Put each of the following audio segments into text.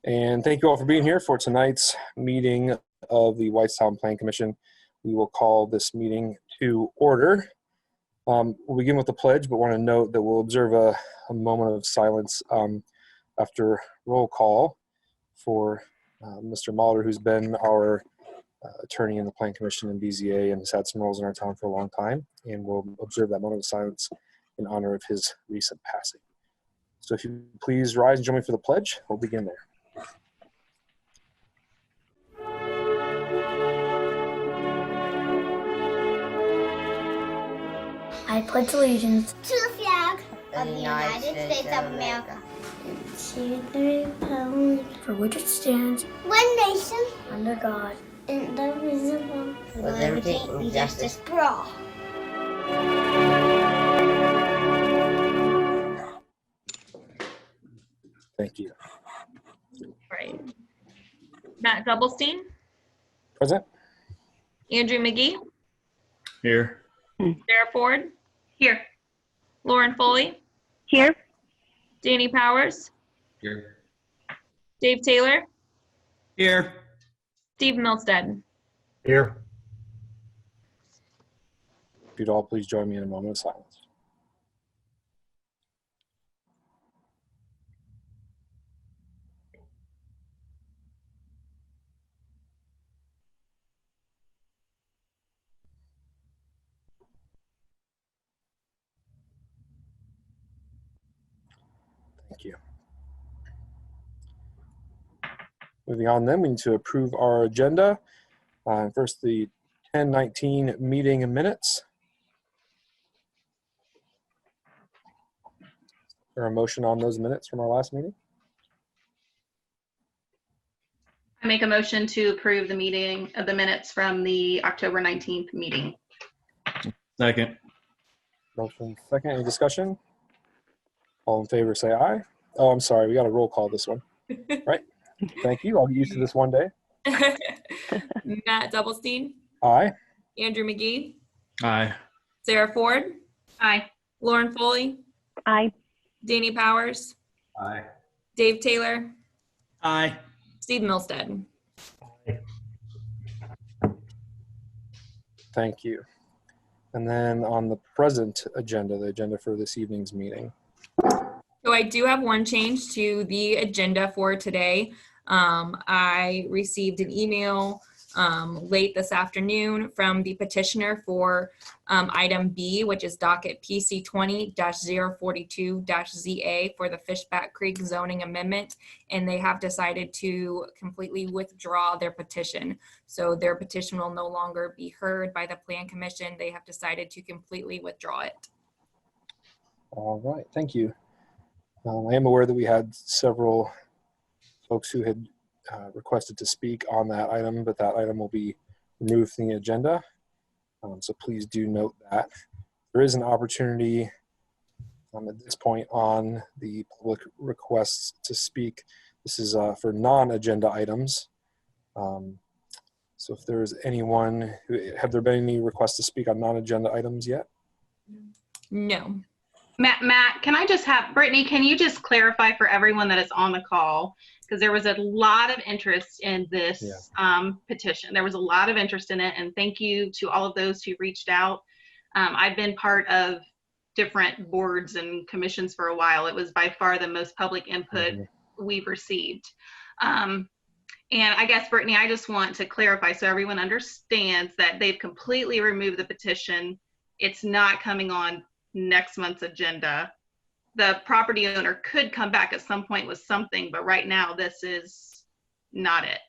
And thank you all for being here for tonight's meeting of the Whitestown Plan Commission. We will call this meeting to order. We'll begin with the pledge, but want to note that we'll observe a moment of silence after roll call for Mr. Molitor, who's been our attorney in the Plan Commission and BZA and has had some roles in our town for a long time. And we'll observe that moment of silence in honor of his recent passing. So if you please rise and join me for the pledge, we'll begin there. I pledge allegiance to the flag of the United States of America, to the republic for which it stands, one nation, under God, indivisible, with liberty and justice for all. Thank you. Right. Matt Doublestein, Present. Andrew McGee, Here. Sarah Ford, here. Lauren Foley, here. Danny Powers, Here. Dave Taylor, Here. Steve Milstead. Here. If you'd all please join me in a moment of silence. Thank you. Moving on then, we need to approve our agenda. First, the 10/19 meeting minutes. Is there a motion on those minutes from our last meeting? I make a motion to approve the minutes from the October 19th meeting. Second. Motion second. Any discussion? All in favor say aye. Oh, I'm sorry. We got a roll call this one. Right. Thank you. I'll get used to this one day. Matt Doublestein, Aye. Andrew McGee, Aye. Sarah Ford, Aye. Lauren Foley, Aye. Danny Powers, Aye. Dave Taylor, Aye. Steve Milstead. Thank you. And then on the present agenda, the agenda for this evening's meeting. So I do have one change to the agenda for today. I received an email late this afternoon from the petitioner for item B, which is docket PC 20-042-ZA for the Fishback Creek zoning amendment, and they have decided to completely withdraw their petition. So their petition will no longer be heard by the Plan Commission. They have decided to completely withdraw it. All right. Thank you. I am aware that we had several folks who had requested to speak on that item, but that item will be removed from the agenda. So please do note that. There is an opportunity at this point on the public requests to speak. This is for non-agenda items. So if there's anyone, have there been any requests to speak on non-agenda items yet? No. Matt, can I just have, Brittany, can you just clarify for everyone that is on the call? Because there was a lot of interest in this petition. There was a lot of interest in it, and thank you to all of those who reached out. I've been part of different boards and commissions for a while. It was by far the most public input we've received. And I guess, Brittany, I just want to clarify so everyone understands that they've completely removed the petition. It's not coming on next month's agenda. The property owner could come back at some point with something, but right now this is not it.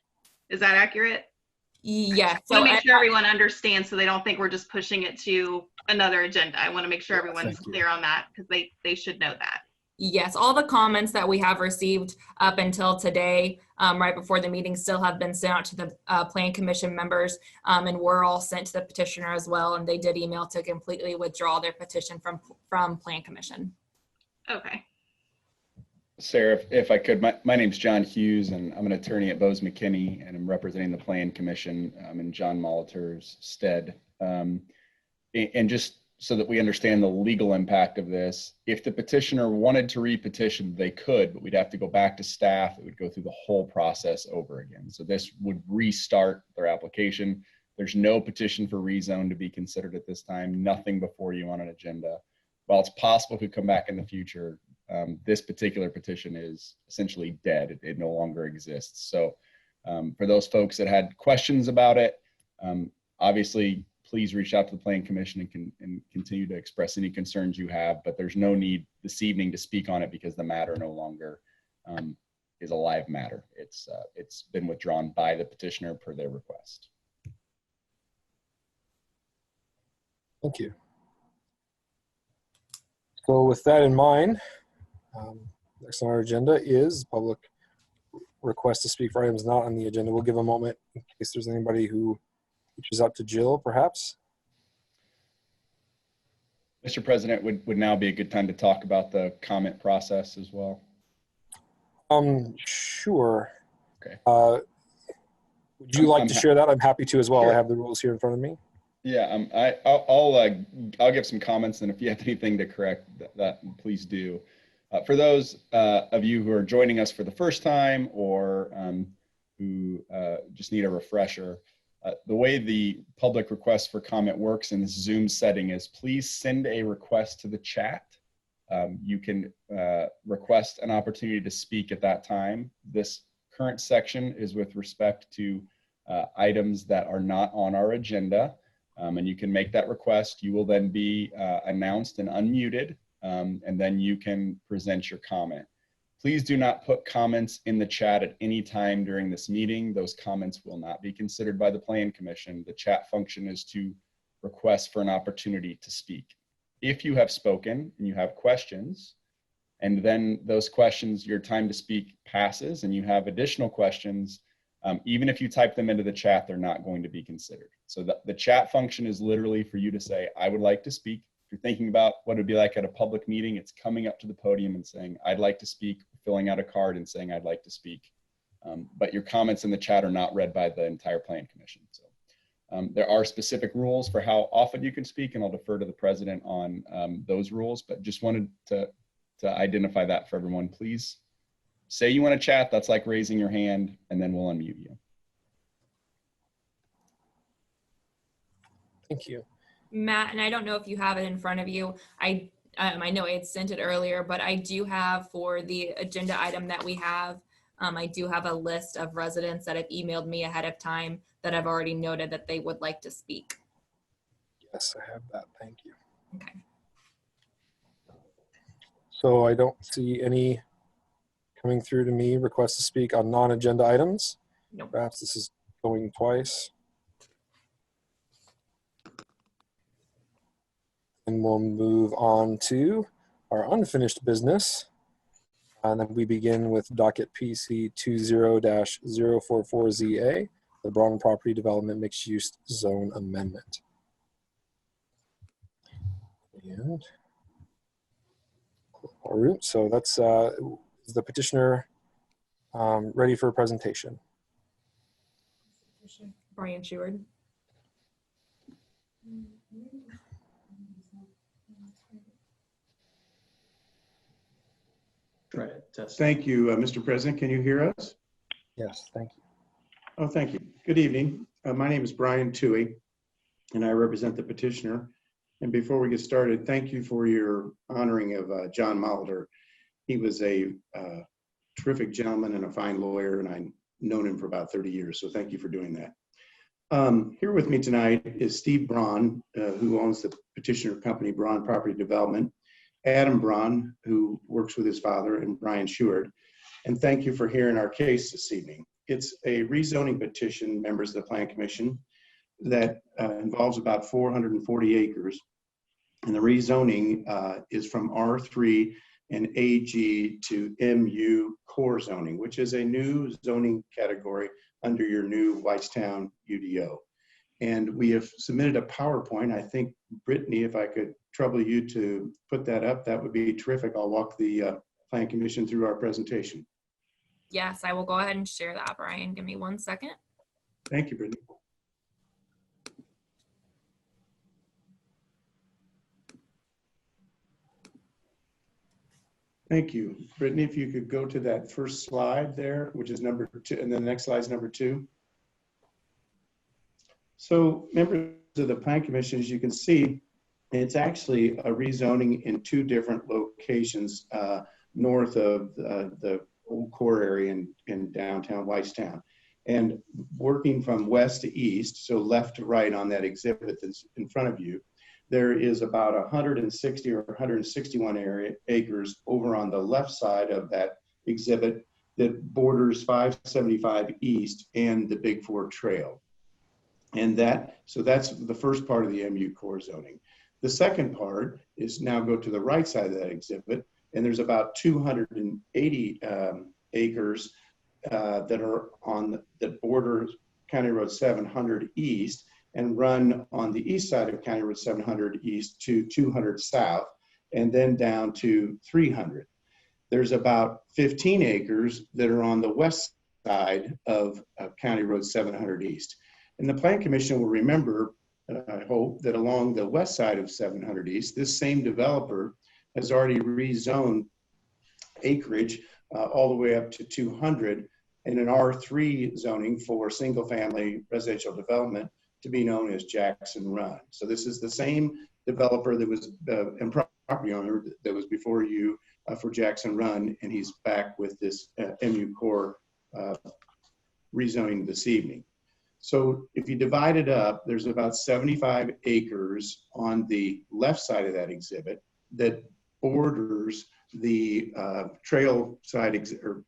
Is that accurate? Yeah. So I want to make sure everyone understands so they don't think we're just pushing it to another agenda. I want to make sure everyone's clear on that because they should know that. Yes, all the comments that we have received up until today, right before the meeting, still have been sent out to the Plan Commission members, and were all sent to the petitioner as well. And they did email to completely withdraw their petition from Plan Commission. Okay. Sarah, if I could, my name's John Hughes, and I'm an attorney at Bose McKinney, and I'm representing the Plan Commission in John Molitor's stead. And just so that we understand the legal impact of this, if the petitioner wanted to re-petition, they could, but we'd have to go back to staff. It would go through the whole process over again. So this would restart their application. There's no petition for rezone to be considered at this time, nothing before you on an agenda. While it's possible it could come back in the future, this particular petition is essentially dead. It no longer exists. So for those folks that had questions about it, obviously, please reach out to the Planning Commission and continue to express any concerns you have, but there's no need this evening to speak on it because the matter no longer is a live matter. It's been withdrawn by the petitioner per their request. Thank you. So with that in mind, next on our agenda is public request to speak for items not on the agenda. We'll give a moment in case there's anybody who reaches out to Jill, perhaps. Mr. President, would now be a good time to talk about the comment process as well? Sure. Okay. Would you like to share that? I'm happy to as well. Sure. I have the rules here in front of me. Yeah, I'll give some comments, and if you have anything to correct, that please do. For those of you who are joining us for the first time or who just need a refresher, the way the public request for comment works in this Zoom setting is please send a request to the chat. You can request an opportunity to speak at that time. This current section is with respect to items that are not on our agenda. And you can make that request. You will then be announced and unmuted, and then you can present your comment. Please do not put comments in the chat at any time during this meeting. Those comments will not be considered by the Plan Commission. The chat function is to request for an opportunity to speak. If you have spoken and you have questions, and then those questions, your time to speak passes and you have additional questions, even if you type them into the chat, they're not going to be considered. So the chat function is literally for you to say, I would like to speak. If you're thinking about what it'd be like at a public meeting, it's coming up to the podium and saying, I'd like to speak, filling out a card and saying, I'd like to speak. But your comments in the chat are not read by the entire Plan Commission. So there are specific rules for how often you can speak, and I'll defer to the president on those rules, but just wanted to identify that for everyone. Please say you want to chat, that's like raising your hand, and then we'll unmute you. Thank you. Matt, and I don't know if you have it in front of you. I know I had sent it earlier, but I do have for the agenda item that we have, I do have a list of residents that have emailed me ahead of time that I've already noted that they would like to speak. Yes, I have that. Thank you. Okay. So I don't see any coming through to me request to speak on non-agenda items. Nope. Perhaps this is going twice. And we'll move on to our unfinished business. And then we begin with docket PC 20-044ZA, the Braun Property Development Mixed Use Zone Amendment. And all right, so that's is the petitioner ready for a presentation? Brian Sheward. Try it. Test. Thank you, Mr. President. Can you hear us? Yes, thank you. Oh, thank you. Good evening. My name is Brian Toohey, and I represent the petitioner. And before we get started, thank you for your honoring of John Molitor. He was a terrific gentleman and a fine lawyer, and I've known him for about 30 years, so thank you for doing that. Here with me tonight is Steve Braun, who owns the petitioner company Braun Property Development, Adam Braun, who works with his father, and Brian Sheward. And thank you for hearing our case this evening. It's a rezoning petition, members of the Plan Commission, that involves about 440 acres. And the rezoning is from R3 and AG to MU core zoning, which is a new zoning category under your new Whitestown UDO. And we have submitted a PowerPoint. I think, Brittany, if I could trouble you to put that up, that would be terrific. I'll walk the Plan Commission through our presentation. Yes, I will go ahead and share that, Brian. Give me 1 second. Thank you, Brittany. Thank you. Brittany, if you could go to that first slide there, which is number 2, and then the next slide is number 2. So members of the Plan Commission, as you can see, it's actually a rezoning in 2 different locations north of the old core area in downtown Whitestown. And working from west to east, so left to right on that exhibit that's in front of you, there is about 160 or 161 acres over on the left side of that exhibit that borders 575 East and the Big 4 Trail. And so that's the first part of the MU core zoning. The second part is now go to the right side of that exhibit, and there's about 280 acres that border County Road 700 East and run on the east side of County Road 700 East to 200 South, and then down to 300. There's about 15 acres that are on the west side of County Road 700 East. And the Plan Commission will remember, I hope, that along the west side of 700 East, this same developer has already rezoned acreage all the way up to 200 in an R3 zoning for single family residential development to be known as Jackson Run. So this is the same developer that was and property owner that was before you for Jackson Run, and he's back with this MU core rezoning this evening. So if you divide it up, there's about 75 acres on the left side of that exhibit that borders the trail side, or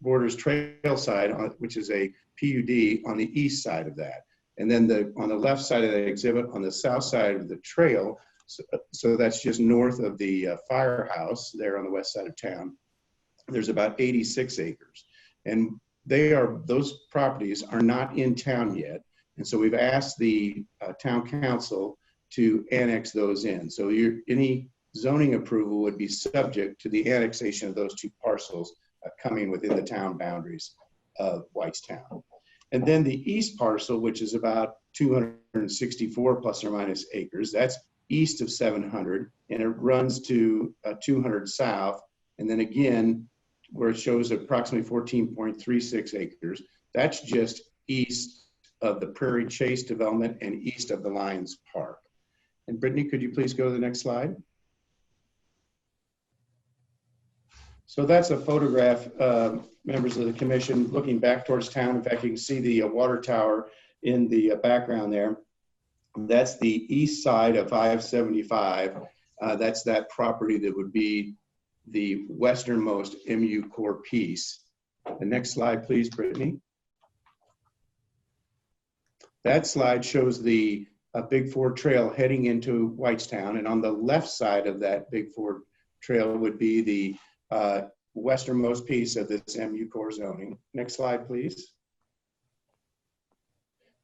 borders trail side, which is a PUD on the east side of that. And then on the left side of the exhibit, on the south side of the trail, so that's just north of the firehouse there on the west side of town, there's about 86 acres. And those properties are not in town yet. And so we've asked the town council to annex those in. So any zoning approval would be subject to the annexation of those 2 parcels coming within the town boundaries of Whitestown. And then the east parcel, which is about 264 plus or minus acres, that's east of 700, and it runs to 200 South. And then again, where it shows approximately 14.36 acres, that's just east of the Prairie Chase development and east of the Lions Park. And Brittany, could you please go to the next slide? So that's a photograph, members of the commission, looking back towards town. In fact, you can see the water tower in the background there. That's the east side of 575. That's that property that would be the westernmost MU core piece. The next slide, please, Brittany. That slide shows the Big 4 Trail heading into Whitestown, and on the left side of that Big 4 Trail would be the westernmost piece of this MU core zoning. Next slide, please.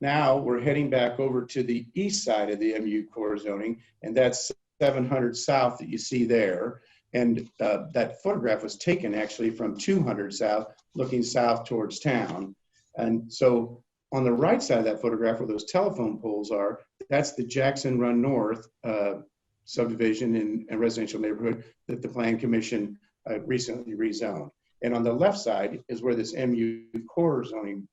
Now we're heading back over to the east side of the MU core zoning, and that's 700 South that you see there. And that photograph was taken actually from 200 South, looking south towards town. And so on the right side of that photograph where those telephone poles are, that's the Jackson Run North subdivision in a residential neighborhood that the Plan Commission recently rezoned. And on the left side is where this MU core zoning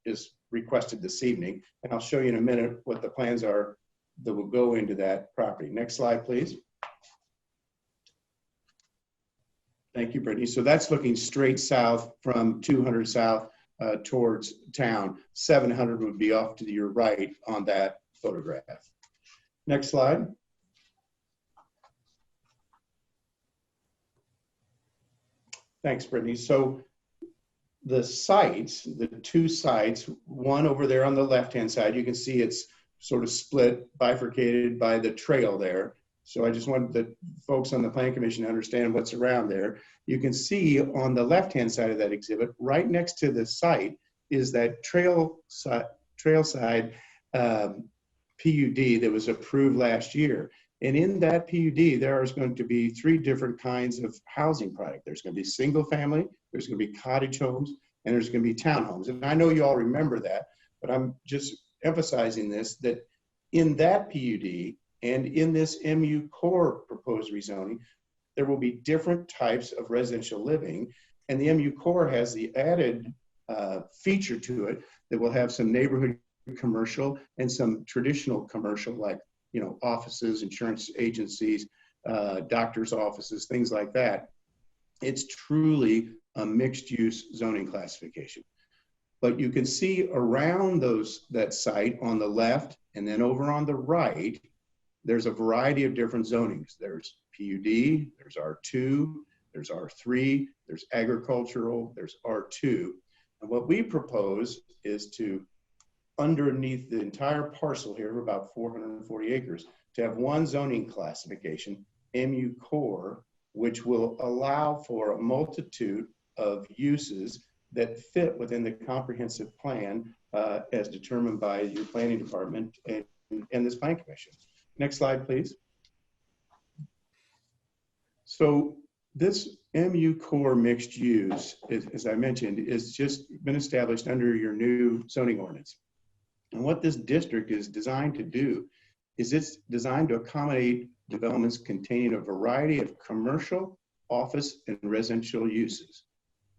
is requested this evening. And I'll show you in a minute what the plans are that will go into that property. Next slide, please. Thank you, Brittany. So that's looking straight south from 200 South towards town. 700 would be off to your right on that photograph. Next slide. Thanks, Brittany. So the sites, the 2 sites, one over there on the left-hand side, you can see it's sort of split, bifurcated by the trail there. So I just wanted the folks on the Plan Commission to understand what's around there. You can see on the left-hand side of that exhibit, right next to the site, is that trail side PUD that was approved last year. And in that PUD, there is going to be 3 different kinds of housing product. There's going to be single family, there's going to be cottage homes, and there's going to be townhomes. And I know you all remember that, but I'm just emphasizing this, that in that PUD and in this MU core proposed rezoning, there will be different types of residential living. And the MU Core has the added feature to it that will have some neighborhood commercial and some traditional commercial, like, you know, offices, insurance agencies, doctors' offices, things like that. It's truly a mixed-use zoning classification. But you can see around that site on the left and then over on the right, there's a variety of different zonings. There's PUD, there's R2, there's R3, there's agricultural, there's R2. And what we propose is to, underneath the entire parcel here, about 440 acres, to have one zoning classification, MU Core, which will allow for a multitude of uses that fit within the comprehensive plan as determined by your planning department and this plan commission. Next slide, please. So this MU Core mixed use, as I mentioned, is just been established under your new zoning ordinance. And what this district is designed to do is it's designed to accommodate developments containing a variety of commercial, office, and residential uses.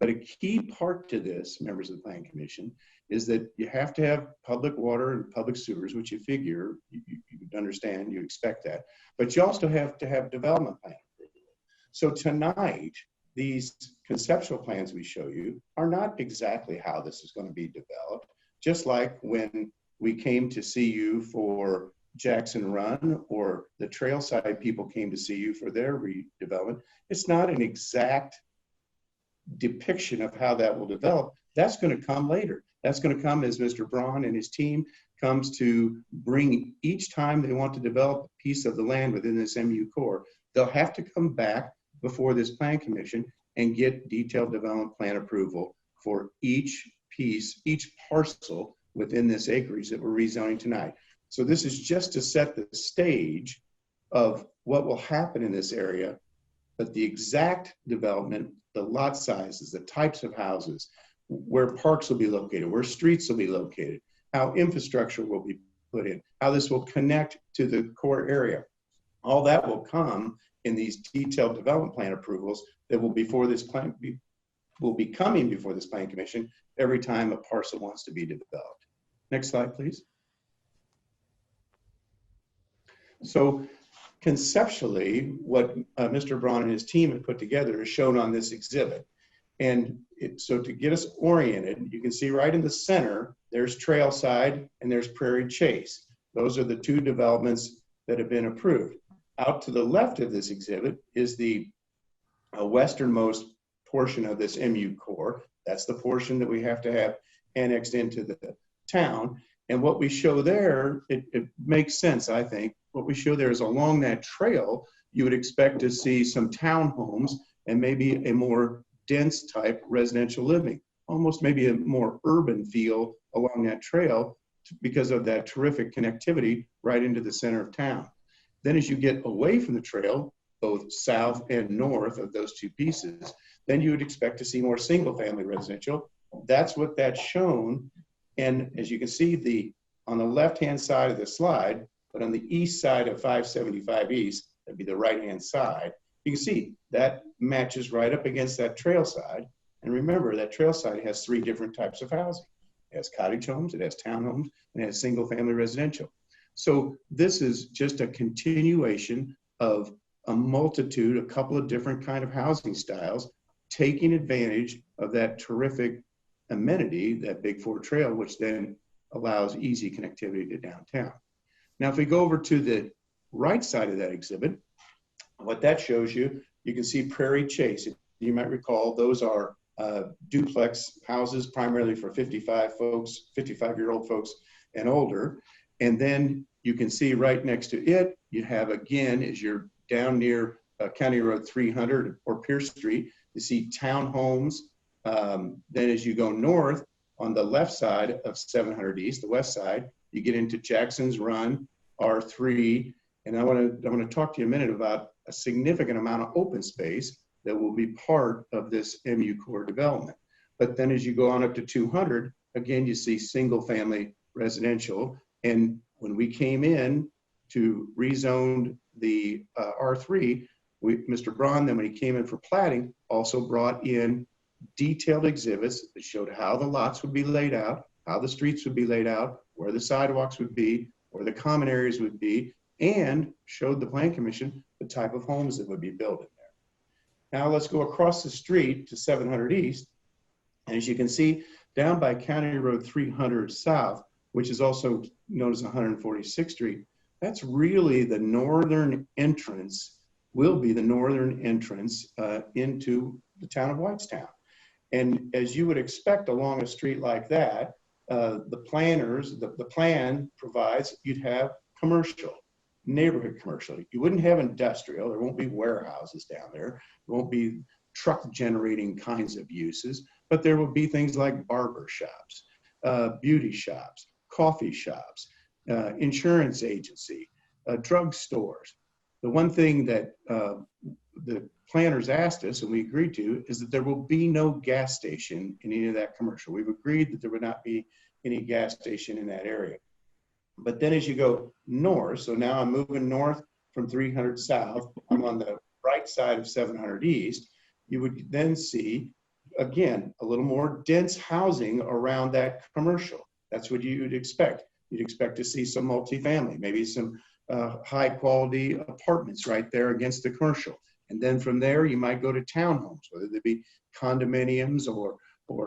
But a key part to this, members of the Plan Commission, is that you have to have public water and public sewers, which you figure, you understand, you expect that. But you also have to have development plan. So tonight, these conceptual plans we show you are not exactly how this is going to be developed. Just like when we came to see you for Jackson Run, or the Trailside people came to see you for their redevelopment, it's not an exact depiction of how that will develop. That's going to come later. That's going to come as Mr. Braun and his team comes to bring, each time they want to develop a piece of the land within this MU Core, they'll have to come back before this plan commission and get detailed development plan approval for each piece, each parcel within this acreage that we're rezoning tonight. So this is just to set the stage of what will happen in this area, but the exact development, the lot sizes, the types of houses, where parks will be located, where streets will be located, how infrastructure will be put in, how this will connect to the core area. All that will come in these detailed development plan approvals that will be coming before this plan commission every time a parcel wants to be developed. Next slide, please. So conceptually, what Mr. Braun and his team have put together is shown on this exhibit. And so to get us oriented, you can see right in the center, there's Trailside and there's Prairie Chase. Those are the two developments that have been approved. Out to the left of this exhibit is the westernmost portion of this MU Core. That's the portion that we have to have annexed into the town. And what we show there, it makes sense, I think. What we show there is along that trail, you would expect to see some townhomes and maybe a more dense type residential living, almost maybe a more urban feel along that trail because of that terrific connectivity right into the center of town. Then as you get away from the trail, both south and north of those two pieces, then you would expect to see more single family residential. That's what that's shown. And as you can see, on the left-hand side of the slide, but on the east side of 575 East, that'd be the right-hand side, you can see that matches right up against that trail side. And remember, that trail side has three different types of housing. It has cottage homes, it has townhomes, and it has single-family residential. So this is just a continuation of a multitude, a couple of different kind of housing styles, taking advantage of that terrific amenity, that Big Four Trail, which then allows easy connectivity to downtown. Now, if we go over to the right side of that exhibit, what that shows you, you can see Prairie Chase. You might recall those are duplex houses primarily for 55-year-old folks and older. And then you can see right next to it, you have, again, as you're down near County Road 300 or Pierce Street, you see townhomes. Then as you go north on the left side of 700 East, the west side, you get into Jackson's Run, R3. And I want to talk to you a minute about a significant amount of open space that will be part of this MU Core development. But then as you go on up to 200, again, you see single family residential. And when we came in to rezone the R3, Mr. Braun, then when he came in for platting, also brought in detailed exhibits that showed how the lots would be laid out, how the streets would be laid out, where the sidewalks would be, where the common areas would be, and showed the Plan Commission the type of homes that would be built in there. Now let's go across the street to 700 East. And as you can see, down by County Road 300 South, which is also known as 146th Street, that's really the northern entrance, will be the northern entrance into the town of Whitestown. And as you would expect along a street like that, the plan provides you'd have commercial, neighborhood commercial. You wouldn't have industrial. There won't be warehouses down there. There won't be truck generating kinds of uses, but there will be things like barber shops, beauty shops, coffee shops, insurance agency, drug stores. The one thing that the planners asked us, and we agreed to, is that there will be no gas station in any of that commercial. We've agreed that there would not be any gas station in that area. But then as you go north, so now I'm moving north from 300 South, I'm on the right side of 700 East, you would then see, again, a little more dense housing around that commercial. That's what you would expect. You'd expect to see some multifamily, maybe some high quality apartments right there against the commercial. And then from there, you might go to townhomes, whether they be condominiums or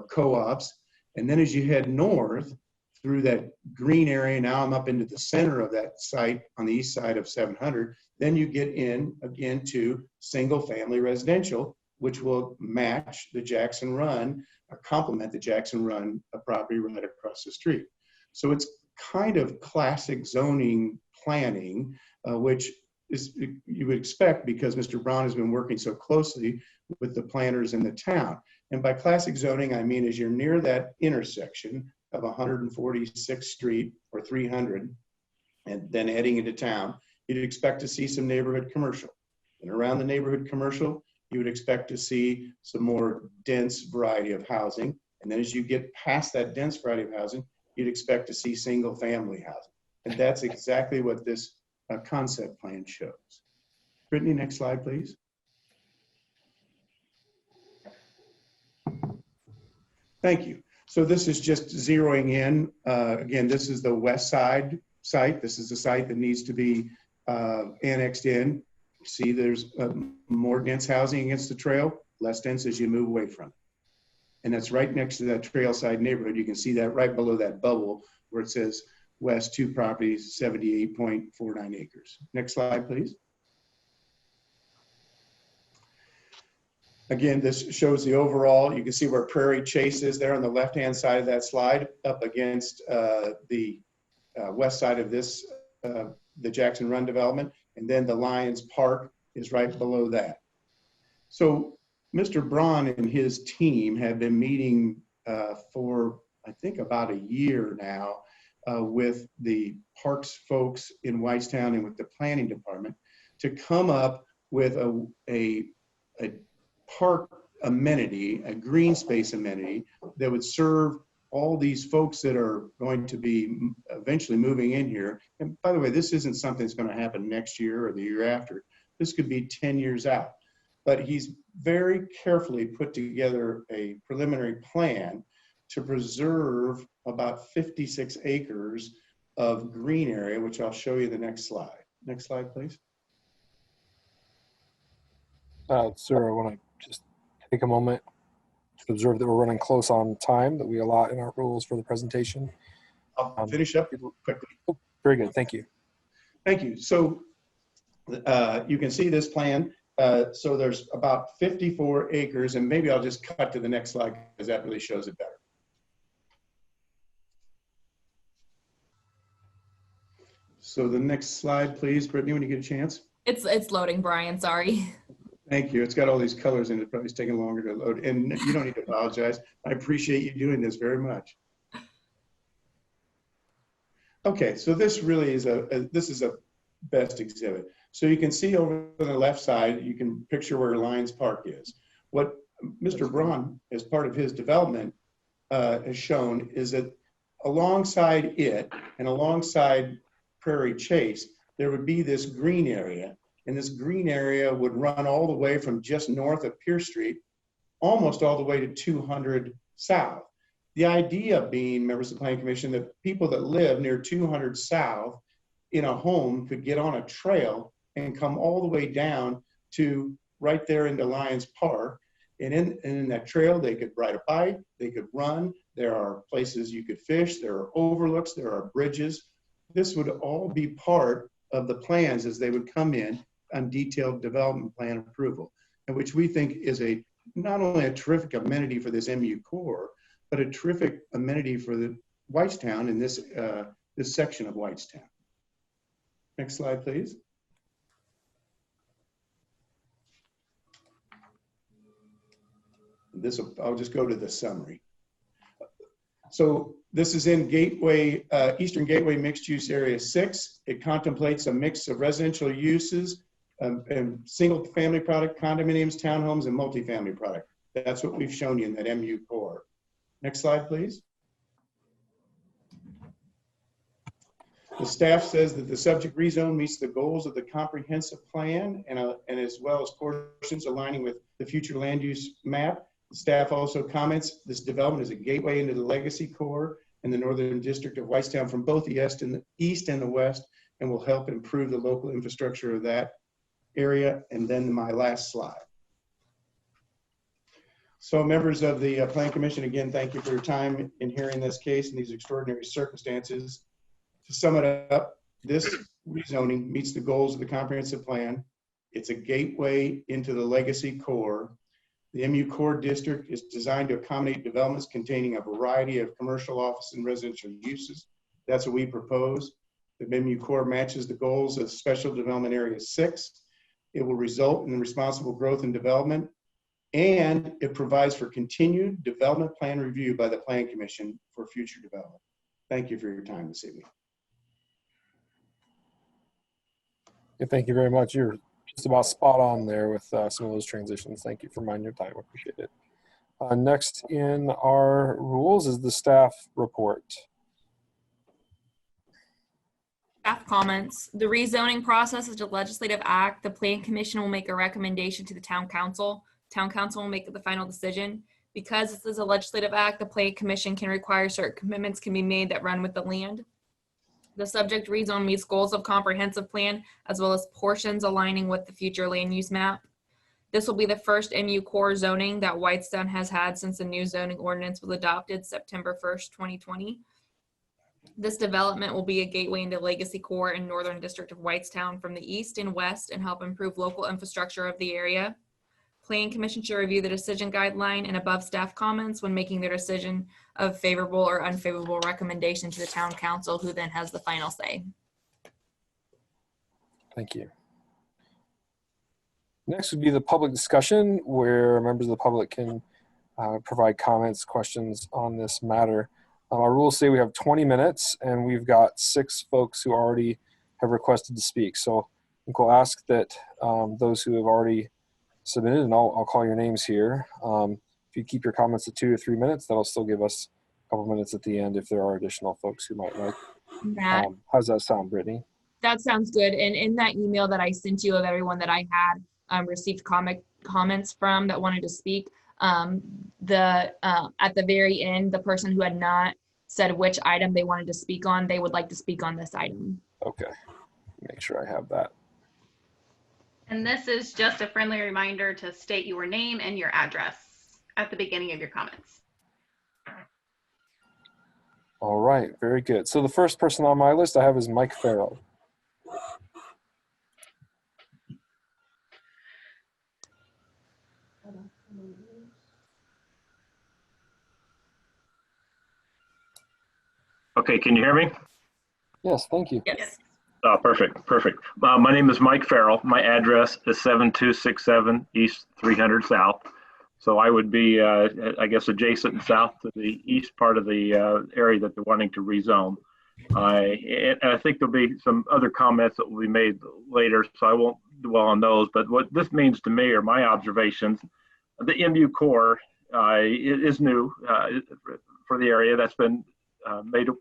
co-ops. And then as you head north through that green area, now I'm up into the center of that site on the east side of 700, then you get in again to single family residential, which will match the Jackson Run or complement the Jackson Run property right across the street. So it's kind of classic zoning planning, which is you would expect because Mr. Braun has been working so closely with the planners in the town. And by classic zoning, I mean as you're near that intersection of 146th Street or 300, and then heading into town, you'd expect to see some neighborhood commercial. And around the neighborhood commercial, you would expect to see some more dense variety of housing. And then as you get past that dense variety of housing, you'd expect to see single family housing. And that's exactly what this concept plan shows. Brittany, next slide, please. Thank you. So this is just zeroing in. Again, this is the west side site. This is the site that needs to be annexed in. See, there's more dense housing against the trail, less dense as you move away from it. And that's right next to that trailside neighborhood. You can see that right below that bubble where it says West 2 properties, 78.49 acres. Next slide, please. Again, this shows the overall. You can see where Prairie Chase is there on the left-hand side of that slide, up against the west side of this, the Jackson Run development, and then the Lions Park is right below that. So Mr. Braun and his team have been meeting for, I think, about a year now with the parks folks in Whitestown and with the planning department to come up with a park amenity, a green space amenity that would serve all these folks that are going to be eventually moving in here. And by the way, this isn't something that's going to happen next year or the year after. This could be 10 years out. But he's very carefully put together a preliminary plan to preserve about 56 acres of green area, which I'll show you the next slide. Next slide, please. Sir, I want to just take a moment to observe that we're running close on time that we allot in our rules for the presentation. I'll finish up quickly. Oh, very good, thank you. Thank you. So you can see this plan. So there's about 54 acres, and maybe I'll just cut to the next slide because that really shows it better. So the next slide, please, Brittany, when you get a chance. It's loading, Brian, sorry. Thank you. It's got all these colors in it. Probably it's taking longer to load. And you don't need to apologize. I appreciate you doing this very much. Okay, so this really is this is a best exhibit. So you can see over on the left side, you can picture where Lions Park is. What Mr. Braun, as part of his development, has shown is that alongside it and alongside Prairie Chase, there would be this green area. And this green area would run all the way from just north of Pierce Street, almost all the way to 200 South. The idea being, members of the Planning Commission, that people that live near 200 South in a home could get on a trail and come all the way down to right there into Lions Park. And in that trail, they could ride a bike, they could run. There are places you could fish, there are overlooks, there are bridges. This would all be part of the plans as they would come in on detailed development plan approval, and which we think is not only a terrific amenity for this MU core, but a terrific amenity for the Whitestown in this section of Whitestown. Next slide, please. I'll just go to the summary. So this is in Gateway, Eastern Gateway Mixed Use Area 6. It contemplates a mix of residential uses and single family product, condominiums, townhomes, and multifamily product. That's what we've shown you in that MU core. Next slide, please. The staff says that the subject rezone meets the goals of the comprehensive plan and as well as portions aligning with the future land use map. The staff also comments this development is a gateway into the legacy core in the northern district of Whitestown from both the east and the west, and will help improve the local infrastructure of that area. And then my last slide. So members of the Planning Commission, again, thank you for your time in hearing this case in these extraordinary circumstances. To sum it up, this rezoning meets the goals of the comprehensive plan. It's a gateway into the legacy core. The MU core district is designed to accommodate developments containing a variety of commercial, office, and residential uses. That's what we propose. The MU core matches the goals of Special Development Area 6. It will result in responsible growth and development, and it provides for continued development plan review by the Planning Commission for future development. Thank you for your time this evening. Yeah, thank you very much. You're just about spot on there with some of those transitions. Thank you for minding your time. I appreciate it. Next in our rules is the staff report. Staff comments. The rezoning process is a legislative act. The Plan Commission will make a recommendation to the Town Council. Town Council will make the final decision. Because this is a legislative act, the Plan Commission can require certain commitments can be made that run with the land. The subject rezone meets goals of comprehensive plan as well as portions aligning with the future land use map. This will be the first MU core zoning that Whitestown has had since the new zoning ordinance was adopted September 1st, 2020. This development will be a gateway into legacy core and northern district of Whitestown from the east and west and help improve local infrastructure of the area. Planning Commission should review the decision guideline and above staff comments when making their decision of favorable or unfavorable recommendation to the Town Council, who then has the final say. Thank you. Next would be the public discussion, where members of the public can provide comments, questions on this matter. Our rules say we have 20 minutes, and we've got 6 folks who already have requested to speak. So I think we'll ask that those who have already submitted, and I'll call your names here. If you keep your comments to 2 to 3 minutes, that'll still give us a couple minutes at the end if there are additional folks who might like. How does that sound, Brittany? That sounds good. And in that email that I sent you of everyone that I had received comments from that wanted to speak, at the very end, the person who had not said which item they wanted to speak on, they would like to speak on this item. Okay, make sure I have that. And this is just a friendly reminder to state your name and your address at the beginning of your comments. All right, very good. So the first person on my list I have is Mike Farrell. Okay, can you hear me? Yes, thank you. Yes. Oh, perfect. My name is Mike Farrell. My address is 7267 East 300 South. So I would be, I guess, adjacent and south to the east part of the area that they're wanting to rezone. And I think there'll be some other comments that will be made later, so I won't dwell on those. But what this means to me are my observations. The MU core is new for the area. That's been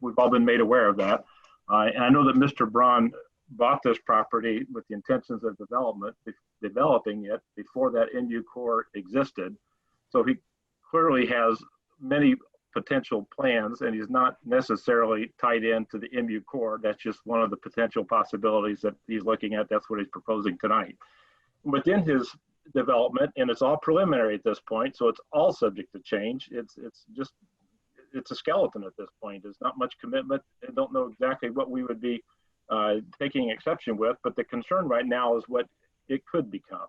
we've all been made aware of that. And I know that Mr. Braun bought this property with the intentions of developing it before that MU core existed. So he clearly has many potential plans, and he's not necessarily tied into the MU core. That's just one of the potential possibilities that he's looking at. That's what he's proposing tonight. Within his development, and it's all preliminary at this point, so it's all subject to change. It's a skeleton at this point. There's not much commitment. I don't know exactly what we would be taking exception with, but the concern right now is what it could become.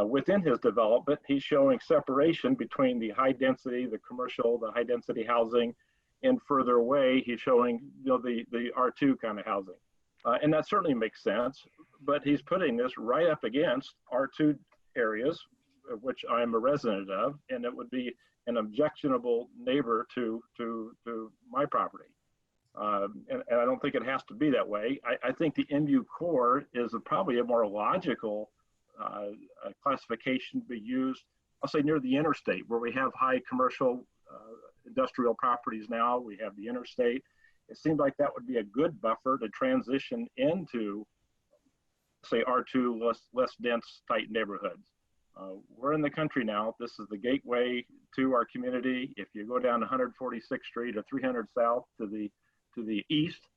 Within his development, he's showing separation between the high density, the commercial, the high density housing, and further away, he's showing the R2 kind of housing. And that certainly makes sense, but he's putting this right up against R2 areas, of which I'm a resident of, and it would be an objectionable neighbor to my property. And I don't think it has to be that way. I think the MU core is probably a more logical classification to be used, I'll say near the interstate, where we have high commercial industrial properties now. We have the interstate. It seemed like that would be a good buffer to transition into, say, R2, less dense, tight neighborhoods. We're in the country now. This is the gateway to our community. If you go down 146th Street or 300 South to the east,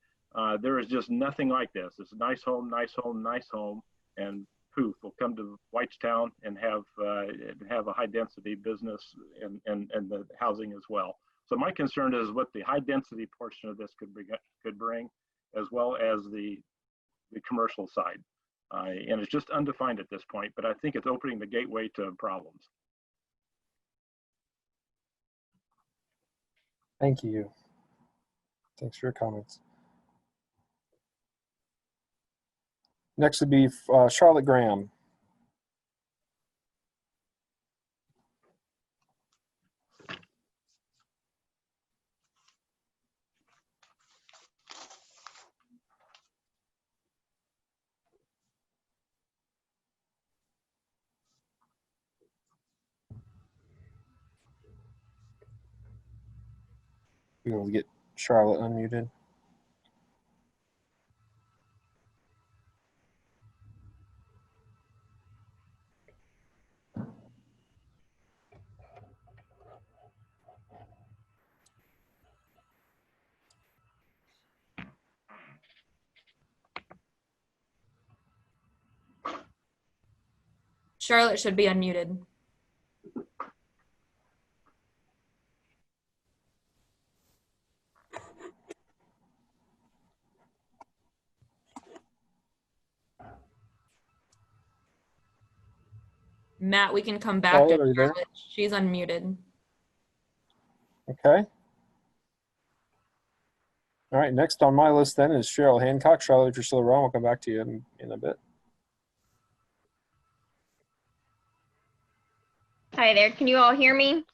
there is just nothing like this. It's a nice home, nice home, nice home, and poof, we'll come to Whitestown and have a high density business and the housing as well. So my concern is what the high density portion of this could bring, as well as the commercial side. And it's just undefined at this point, but I think it's opening the gateway to problems. Thank you. Thanks for your comments. Next would be Charlotte Graham. We're going to get Charlotte unmuted. Charlotte should be unmuted. Matt, we can come back Charlotte, to are you there? Charlotte. She's unmuted. Okay. All right, next on my list then is Cheryl Hancock. Charlotte, if you're still around, we'll come back to you in a bit. Hi there. Can you all hear me?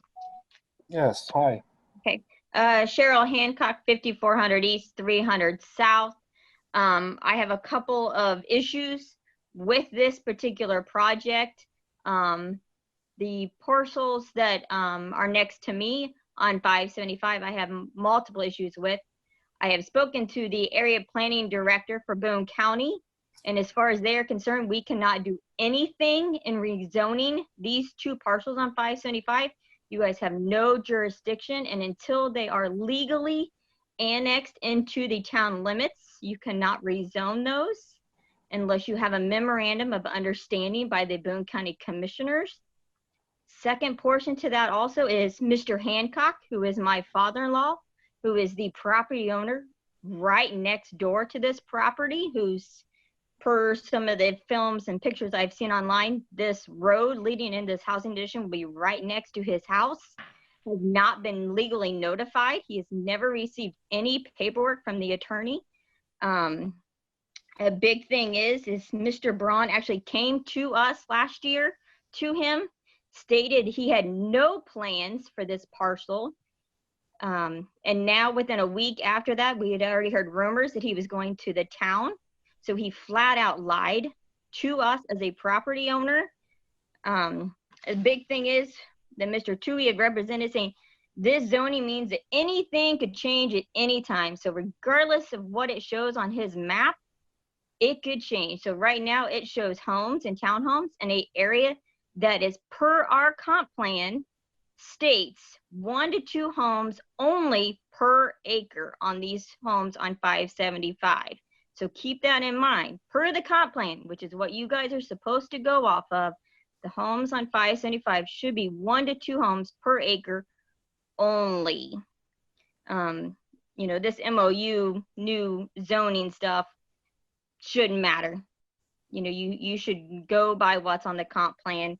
Yes, hi. Okay. Cheryl Hancock, 5400 East, 300 South. I have a couple of issues with this particular project. The parcels that are next to me on 575, I have multiple issues with. I have spoken to the area planning director for Boone County, and as far as they are concerned, we cannot do anything in rezoning these two parcels on 575. You guys have no jurisdiction, and until they are legally annexed into the town limits, you cannot rezone those unless you have a memorandum of understanding by the Boone County Commissioners. Second portion to that also is Mr. Hancock, who is my father-in-law, who is the property owner right next door to this property, who's, per some of the films and pictures I've seen online, this road leading in this housing addition will be right next to his house. Has not been legally notified. He has never received any paperwork from the attorney. A big thing is Mr. Braun actually came to us last year, to him, stated he had no plans for this parcel. And now within a week after that, we had already heard rumors that he was going to the town. So he flat out lied to us as a property owner. A big thing is that Mr. Tui had represented saying this zoning means that anything could change at any time. So regardless of what it shows on his map, it could change. So right now it shows homes and townhomes in an area that is, per our comp plan, states 1 to 2 homes only per acre on these homes on 575. So keep that in mind. Per the comp plan, which is what you guys are supposed to go off of, the homes on 575 should be 1 to 2 homes per acre only. You know, this MOU new zoning stuff shouldn't matter. You know, you should go by what's on the comp plan.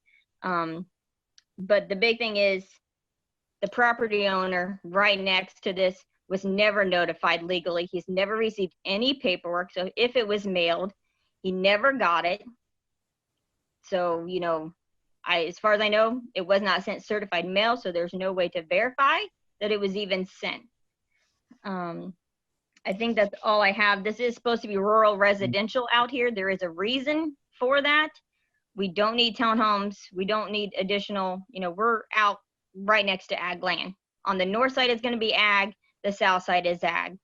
But the big thing is the property owner right next to this was never notified legally. He's never received any paperwork. So if it was mailed, he never got it. So, you know, as far as I know, it was not sent certified mail. So there's no way to verify that it was even sent. I think that's all I have. This is supposed to be rural residential out here. There is a reason for that. We don't need townhomes. We don't need additional, you know, we're out right next to ag land. On the north side is going to be ag. The south side is ag.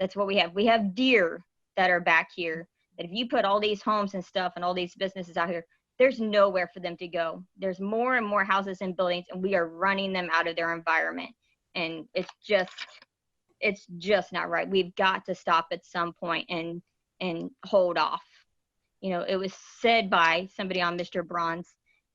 That's what we have. We have deer that are back here. That if you put all these homes and stuff and all these businesses out here, there's nowhere for them to go. There's more and more houses and buildings, and we are running them out of their environment. And it's just not right. We've got to stop at some point and hold off. You know, it was said by somebody on Mr. Braun's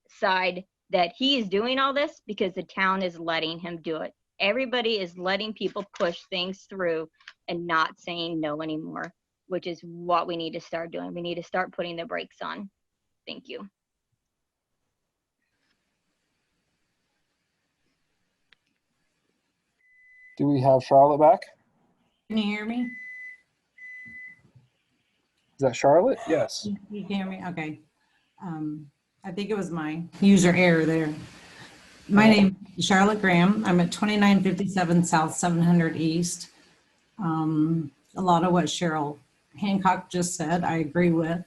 side that he is doing all this because the town is letting him do it. Everybody is letting people push things through and not saying no anymore, which is what we need to start doing. We need to start putting the brakes on. Thank you. Do we have Charlotte back? Can you hear me? Is that Charlotte? Yes. You can hear me? Okay. I think it was my user error there. My name is Charlotte Graham. I'm at 2957 South 700 East. A lot of what Cheryl Hancock just said, I agree with.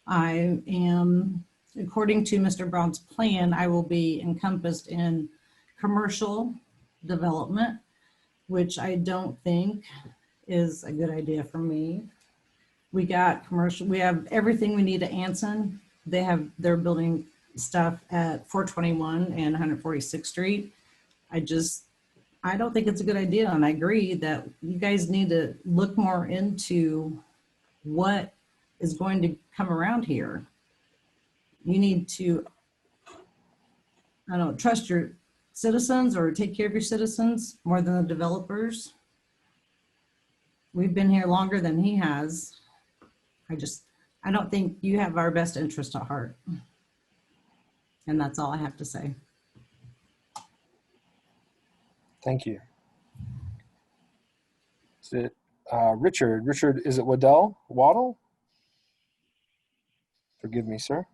I am, according to Mr. Braun's plan, I will be encompassed in commercial development, which I don't think is a good idea for me. We got commercial, we have everything we need at Anson. They're building stuff at 421 and 146th Street. I don't think it's a good idea. And I agree that you guys need to look more into what is going to come around here. You need to, I don't know, trust your citizens or take care of your citizens more than the developers. We've been here longer than he has. I don't think you have our best interest at heart. And that's all I have to say. Thank you. Is it Richard? Richard, is it Waddell? Waddle? Forgive me, sir.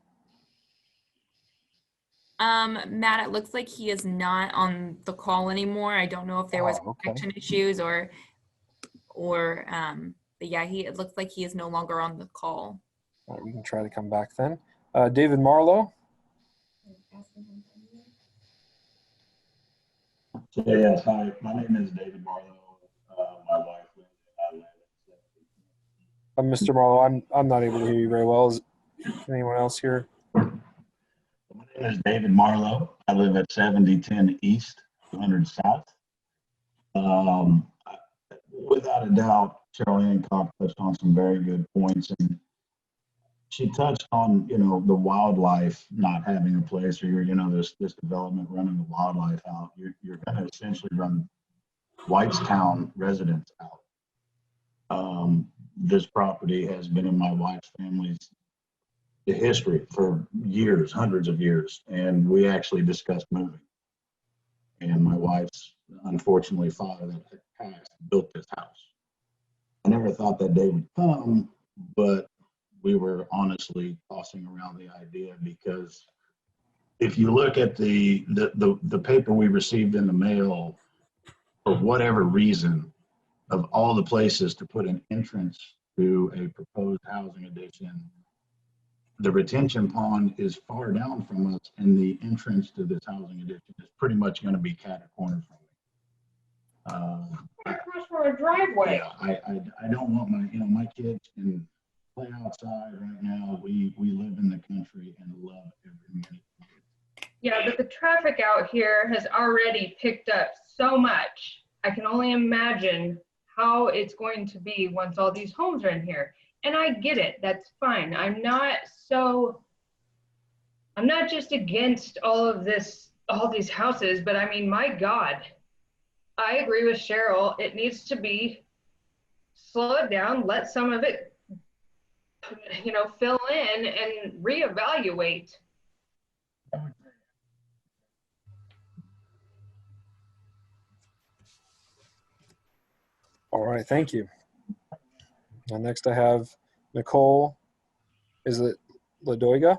Matt, it looks like he is not on the call anymore. I don't know if there was connection issues or but yeah, it looks like he is no longer on the call. All right, we can try to come back then. David Marlowe. Yes, hi. My name is David Marlowe. My wife lives in Atlanta. Mr. Marlowe, I'm not able to hear you very well. Is anyone else here? My name is David Marlowe. I live at 7010 East, 200 South. Without a doubt, Cheryl Hancock touched on some very good points, and she touched on, you know, the wildlife not having a place, or this development running the wildlife out. You're going to essentially run Whitestown residents out. This property has been in my wife's family's history for years, hundreds of years, and we actually discussed moving. And my wife's, unfortunately, father that had passed built this house. I never thought that day would come, but we were honestly tossing around the idea, because if you look at the paper we received in the mail, for whatever reason, of all the places to put an entrance to a proposed housing addition, the retention pond is far down from us, and the entrance to this housing addition is pretty much going to be cat a corner from me. Across for a driveway. Yeah, I don't want my kids in play outside right now. We live in the country and love every minute. Yeah, but the traffic out here has already picked up so much. I can only imagine how it's going to be once all these homes are in here. And I get it, that's fine. I'm not just against all of this, all these houses, but I mean, my God, I agree with Cheryl. It needs to be slowed down, let some of it, fill in and reevaluate. All right, thank you. And next I have Nicole, is it Ladoiga?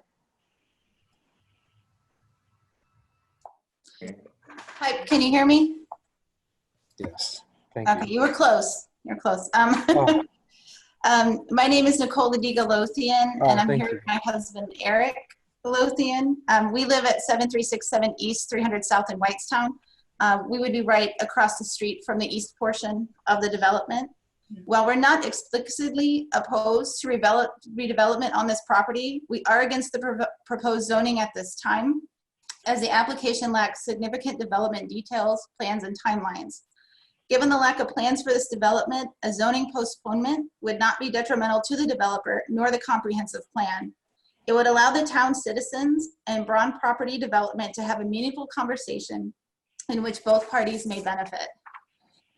Hi, can you hear me? Yes, thank you. Okay, you were close. You're close. Oh. My name is Nicole Ladiga Lothian, Oh, and I'm thank here you. with my husband, Eric Lothian. We live at 7367 East, 300 South in Whitestown. We would be right across the street from the east portion of the development. While we're not explicitly opposed to redevelopment on this property, we are against the proposed zoning at this time, as the application lacks significant development details, plans, and timelines. Given the lack of plans for this development, a zoning postponement would not be detrimental to the developer nor the comprehensive plan. It would allow the town citizens and Braun Property Development to have a meaningful conversation in which both parties may benefit.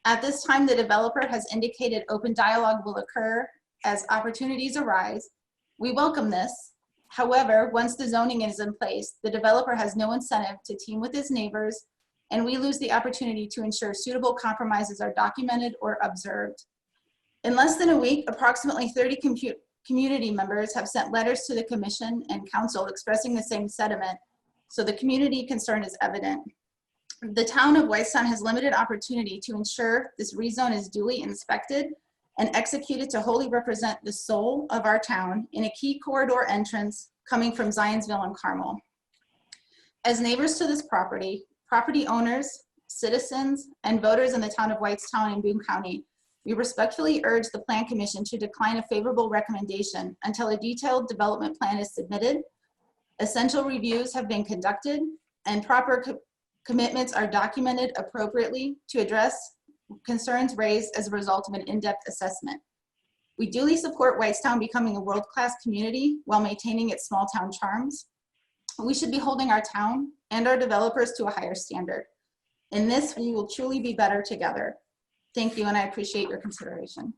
At this time, the developer has indicated open dialogue will occur as opportunities arise. We welcome this. However, once the zoning is in place, the developer has no incentive to team with his neighbors, and we lose the opportunity to ensure suitable compromises are documented or observed. In less than a week, approximately 30 community members have sent letters to the commission and council expressing the same sentiment, so the community concern is evident. The town of Whitestown has limited opportunity to ensure this rezone is duly inspected and executed to wholly represent the soul of our town in a key corridor entrance coming from Zionsville and Carmel. As neighbors to this property, property owners, citizens, and voters in the town of Whitestown and Boone County, we respectfully urge the Plan Commission to decline a favorable recommendation until a detailed development plan is submitted, essential reviews have been conducted, and proper commitments are documented appropriately to address concerns raised as a result of an in-depth assessment. We duly support Whitestown becoming a world-class community while maintaining its small town charms. We should be holding our town and our developers to a higher standard. In this, we will truly be better together. Thank you, and I appreciate your consideration.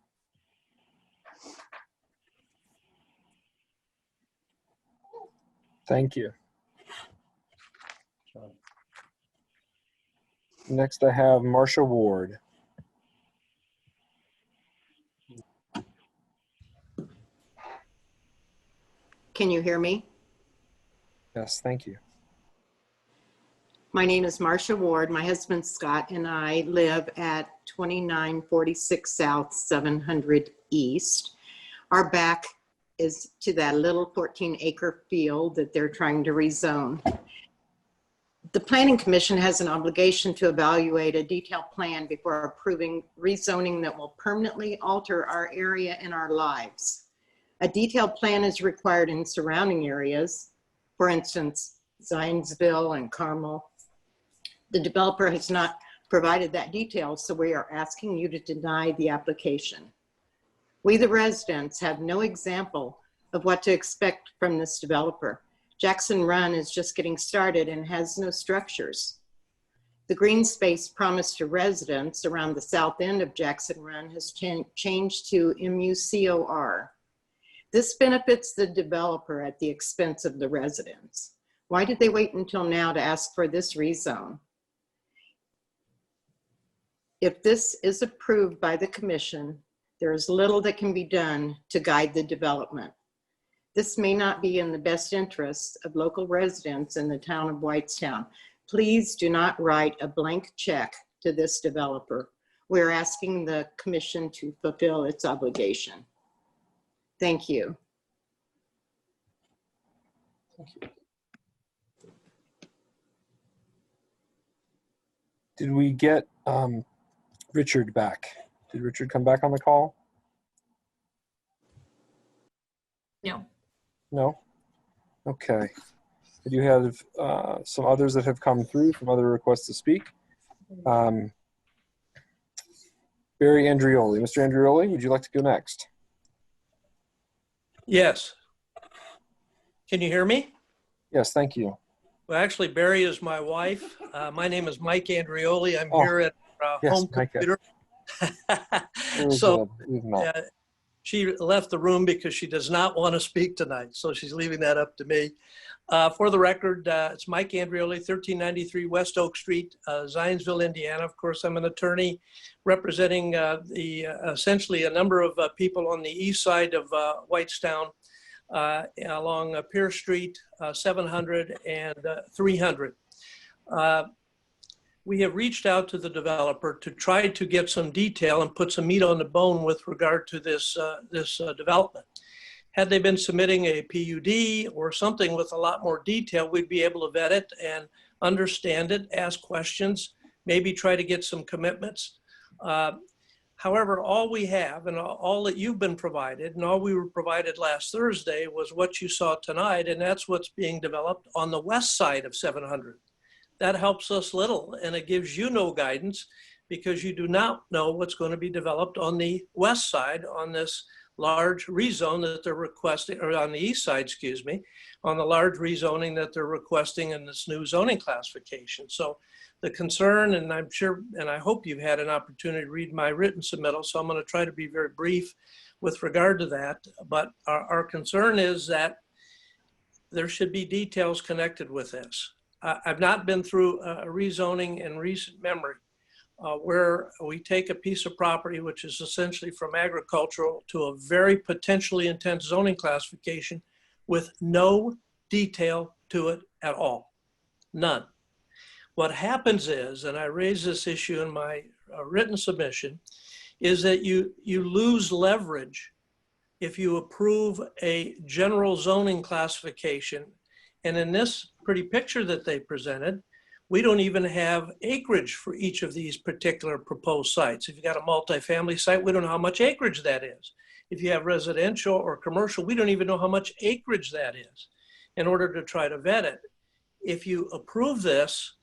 Thank you. Next I have Marsha Ward. Can you hear me? Yes, thank you. My name is Marsha Ward. My husband Scott and I live at 2946 South 700 East. Our back is to that little 14-acre field that they're trying to rezone. The Planning Commission has an obligation to evaluate a detailed plan before approving rezoning that will permanently alter our area and our lives. A detailed plan is required in surrounding areas, for instance, Zionsville and Carmel. The developer has not provided that detail, so we are asking you to deny the application. We, the residents, have no example of what to expect from this developer. Jackson Run is just getting started and has no structures. The green space promised to residents around the south end of Jackson Run has changed to MUCOR. This benefits the developer at the expense of the residents. Why did they wait until now to ask for this rezone? If this is approved by the commission, there is little that can be done to guide the development. This may not be in the best interest of local residents in the town of Whitestown. Please do not write a blank check to this developer. We're asking the commission to fulfill its obligation. Thank you. Thank you. Did we get Richard back? Did Richard come back on the call? No. No? Okay. I do have some others that have come through from other requests to speak. Barry Andrioli. Mr. Andrioli, would you like to go next? Yes. Can you hear me? Yes, thank you. Well, actually, Barry is my wife. My name is Mike Andrioli. I'm Oh, here at yes, Home Micah. Computer. Very So good. We've met. she left the room because she does not want to speak tonight. So she's leaving that up to me. For the record, it's Mike Andrioli, 1393 West Oak Street, Zionsville, Indiana. Of course, I'm an attorney representing essentially a number of people on the east side of Whitestown, along Pierce Street, 700 and 300. We have reached out to the developer to try to get some detail and put some meat on the bone with regard to this development. Had they been submitting a PUD or something with a lot more detail, we'd be able to vet it and understand it, ask questions, maybe try to get some commitments. However, all we have and all that you've been provided and all we were provided last Thursday was what you saw tonight, and that's what's being developed on the west side of 700. That helps us little, and it gives you no guidance because you do not know what's going to be developed on the west side on this large rezone that they're requesting, or on the east side, excuse me, on the large rezoning that they're requesting in this new zoning classification. So the concern, and I'm sure, and I hope you've had an opportunity to read my written submittal, so I'm going to try to be very brief with regard to that. But our concern is that there should be details connected with this. I've not been through a rezoning in recent memory where we take a piece of property, which is essentially from agricultural to a very potentially intense zoning classification with no detail to it at all, none. What happens is, and I raise this issue in my written submission, is that you lose leverage if you approve a general zoning classification. And in this pretty picture that they presented, we don't even have acreage for each of these particular proposed sites. If you got a multifamily site, we don't know how much acreage that is. If you have residential or commercial, we don't even know how much acreage that is in order to try to vet it. If you approve this,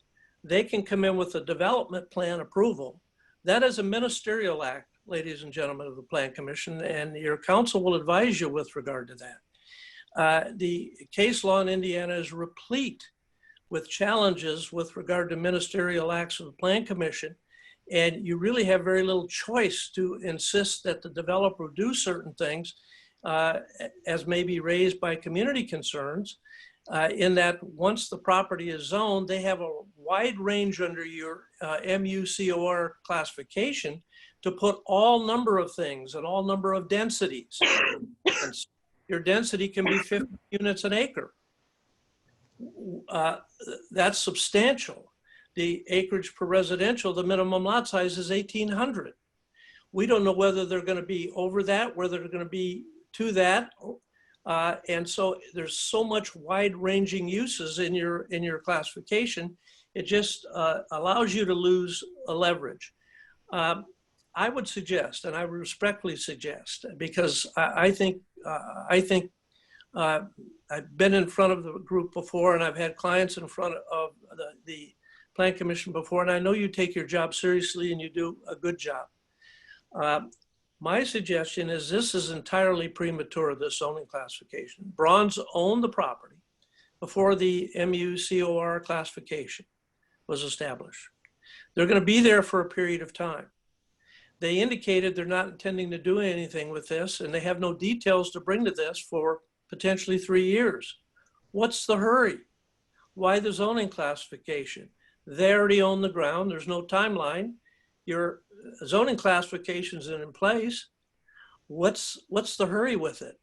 they can come in with a development plan approval. That is a ministerial act, ladies and gentlemen of the Plan Commission, and your counsel will advise you with regard to that. The case law in Indiana is replete with challenges with regard to ministerial acts of the Plan Commission, and you really have very little choice to insist that the developer do certain things as may be raised by community concerns, in that once the property is zoned, they have a wide range under your MUCOR classification to put all number of things and all number of densities. And your density can be 50 units an acre. That's substantial. The acreage per residential, the minimum lot size is 1,800. We don't know whether they're going to be over that, whether they're going to be to that. And so there's so much wide-ranging uses in your classification. It just allows you to lose a leverage. I would suggest, and I would respectfully suggest, because I think I've been in front of the group before, and I've had clients in front of the Plan Commission before, and I know you take your job seriously and you do a good job. My suggestion is this is entirely premature, this zoning classification. Bronze owned the property before the MUCOR classification was established. They're going to be there for a period of time. They indicated they're not intending to do anything with this, and they have no details to bring to this for potentially 3 years. What's the hurry? Why the zoning classification? They already own the ground. There's no timeline. Your zoning classification is in place. What's the hurry with it?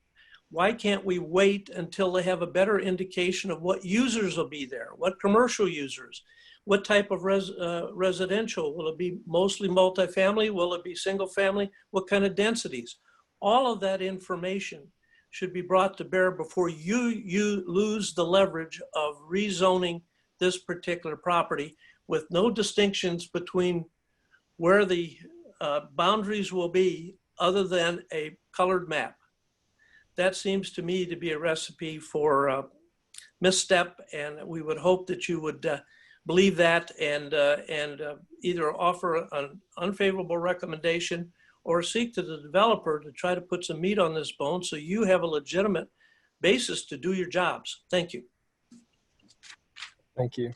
Why can't we wait until they have a better indication of what users will be there? What commercial users? What type of residential? Will it be mostly multifamily? Will it be single family? What kind of densities? All of that information should be brought to bear before you lose the leverage of rezoning this particular property with no distinctions between where the boundaries will be other than a colored map. that seems to me to be a recipe for misstep, and we would hope that you would believe that and either offer an unfavorable recommendation or seek to the developer to try to put some meat on this bone so you have a legitimate basis to do your jobs. Thank you. Thank you.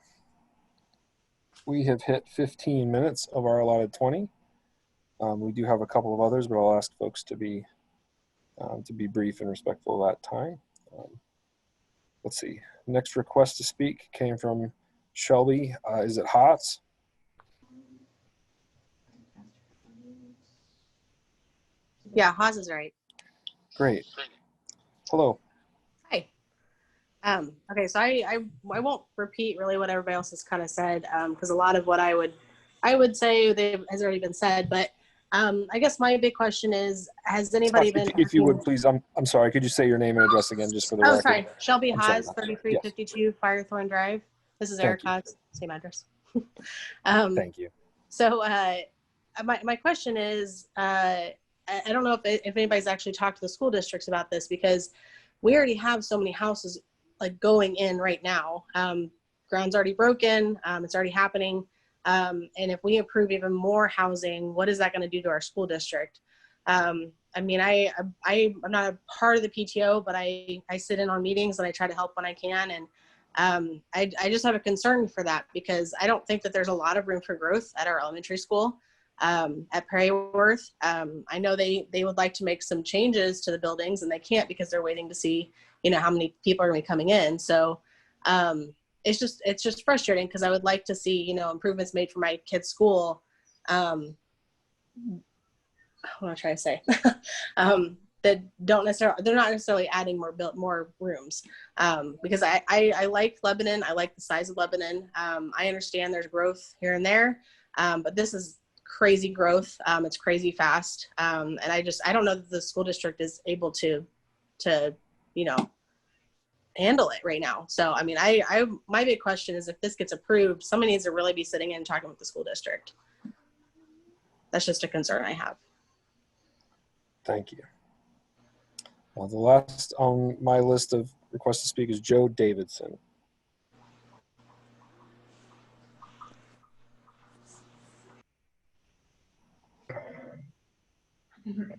We have hit 15 minutes of our allotted 20. We do have a couple of others, but I'll ask folks to be brief and respectful of that time. Let's see. Next request to speak came from Shelby. Is it Haas? Yeah, Haas is right. Great. Hello. Hi. Okay, so I won't repeat really what everybody else has kind of said, because a lot of what I would say has already been said. But I guess my big question is, has anybody been? If you would please, I'm sorry. Could you say your name and address again, just for the record? Oh, sorry, Shelby I'm Haas, sorry. 3352 Firethorn Drive. This is Eric Haas, same address. Thank you. So my question is, I don't know if anybody's actually talked to the school districts about this, because we already have so many houses like going in right now. Ground's already broken. It's already happening. And if we approve even more housing, what is that going to do to our school district? I mean, I'm not a part of the PTO, but I sit in on meetings and I try to help when I can. And I just have a concern for that, because I don't think that there's a lot of room for growth at our elementary school. At Prairie Worth, I know they would like to make some changes to the buildings, and they can't because they're waiting to see, how many people are going to be coming in. So it's just frustrating, because I would like to see, improvements made for my kids' school. What am I trying to say? That they're not necessarily adding more rooms, because I like Lebanon. I like the size of Lebanon. I understand there's growth here and there, but this is crazy growth. It's crazy fast. And I don't know that the school district is able to handle it right now. So, I mean, my big question is, if this gets approved, somebody needs to really be sitting in and talking with the school district. That's just a concern I have. Thank you. The last on my list of requests to speak is Joe Davidson. Can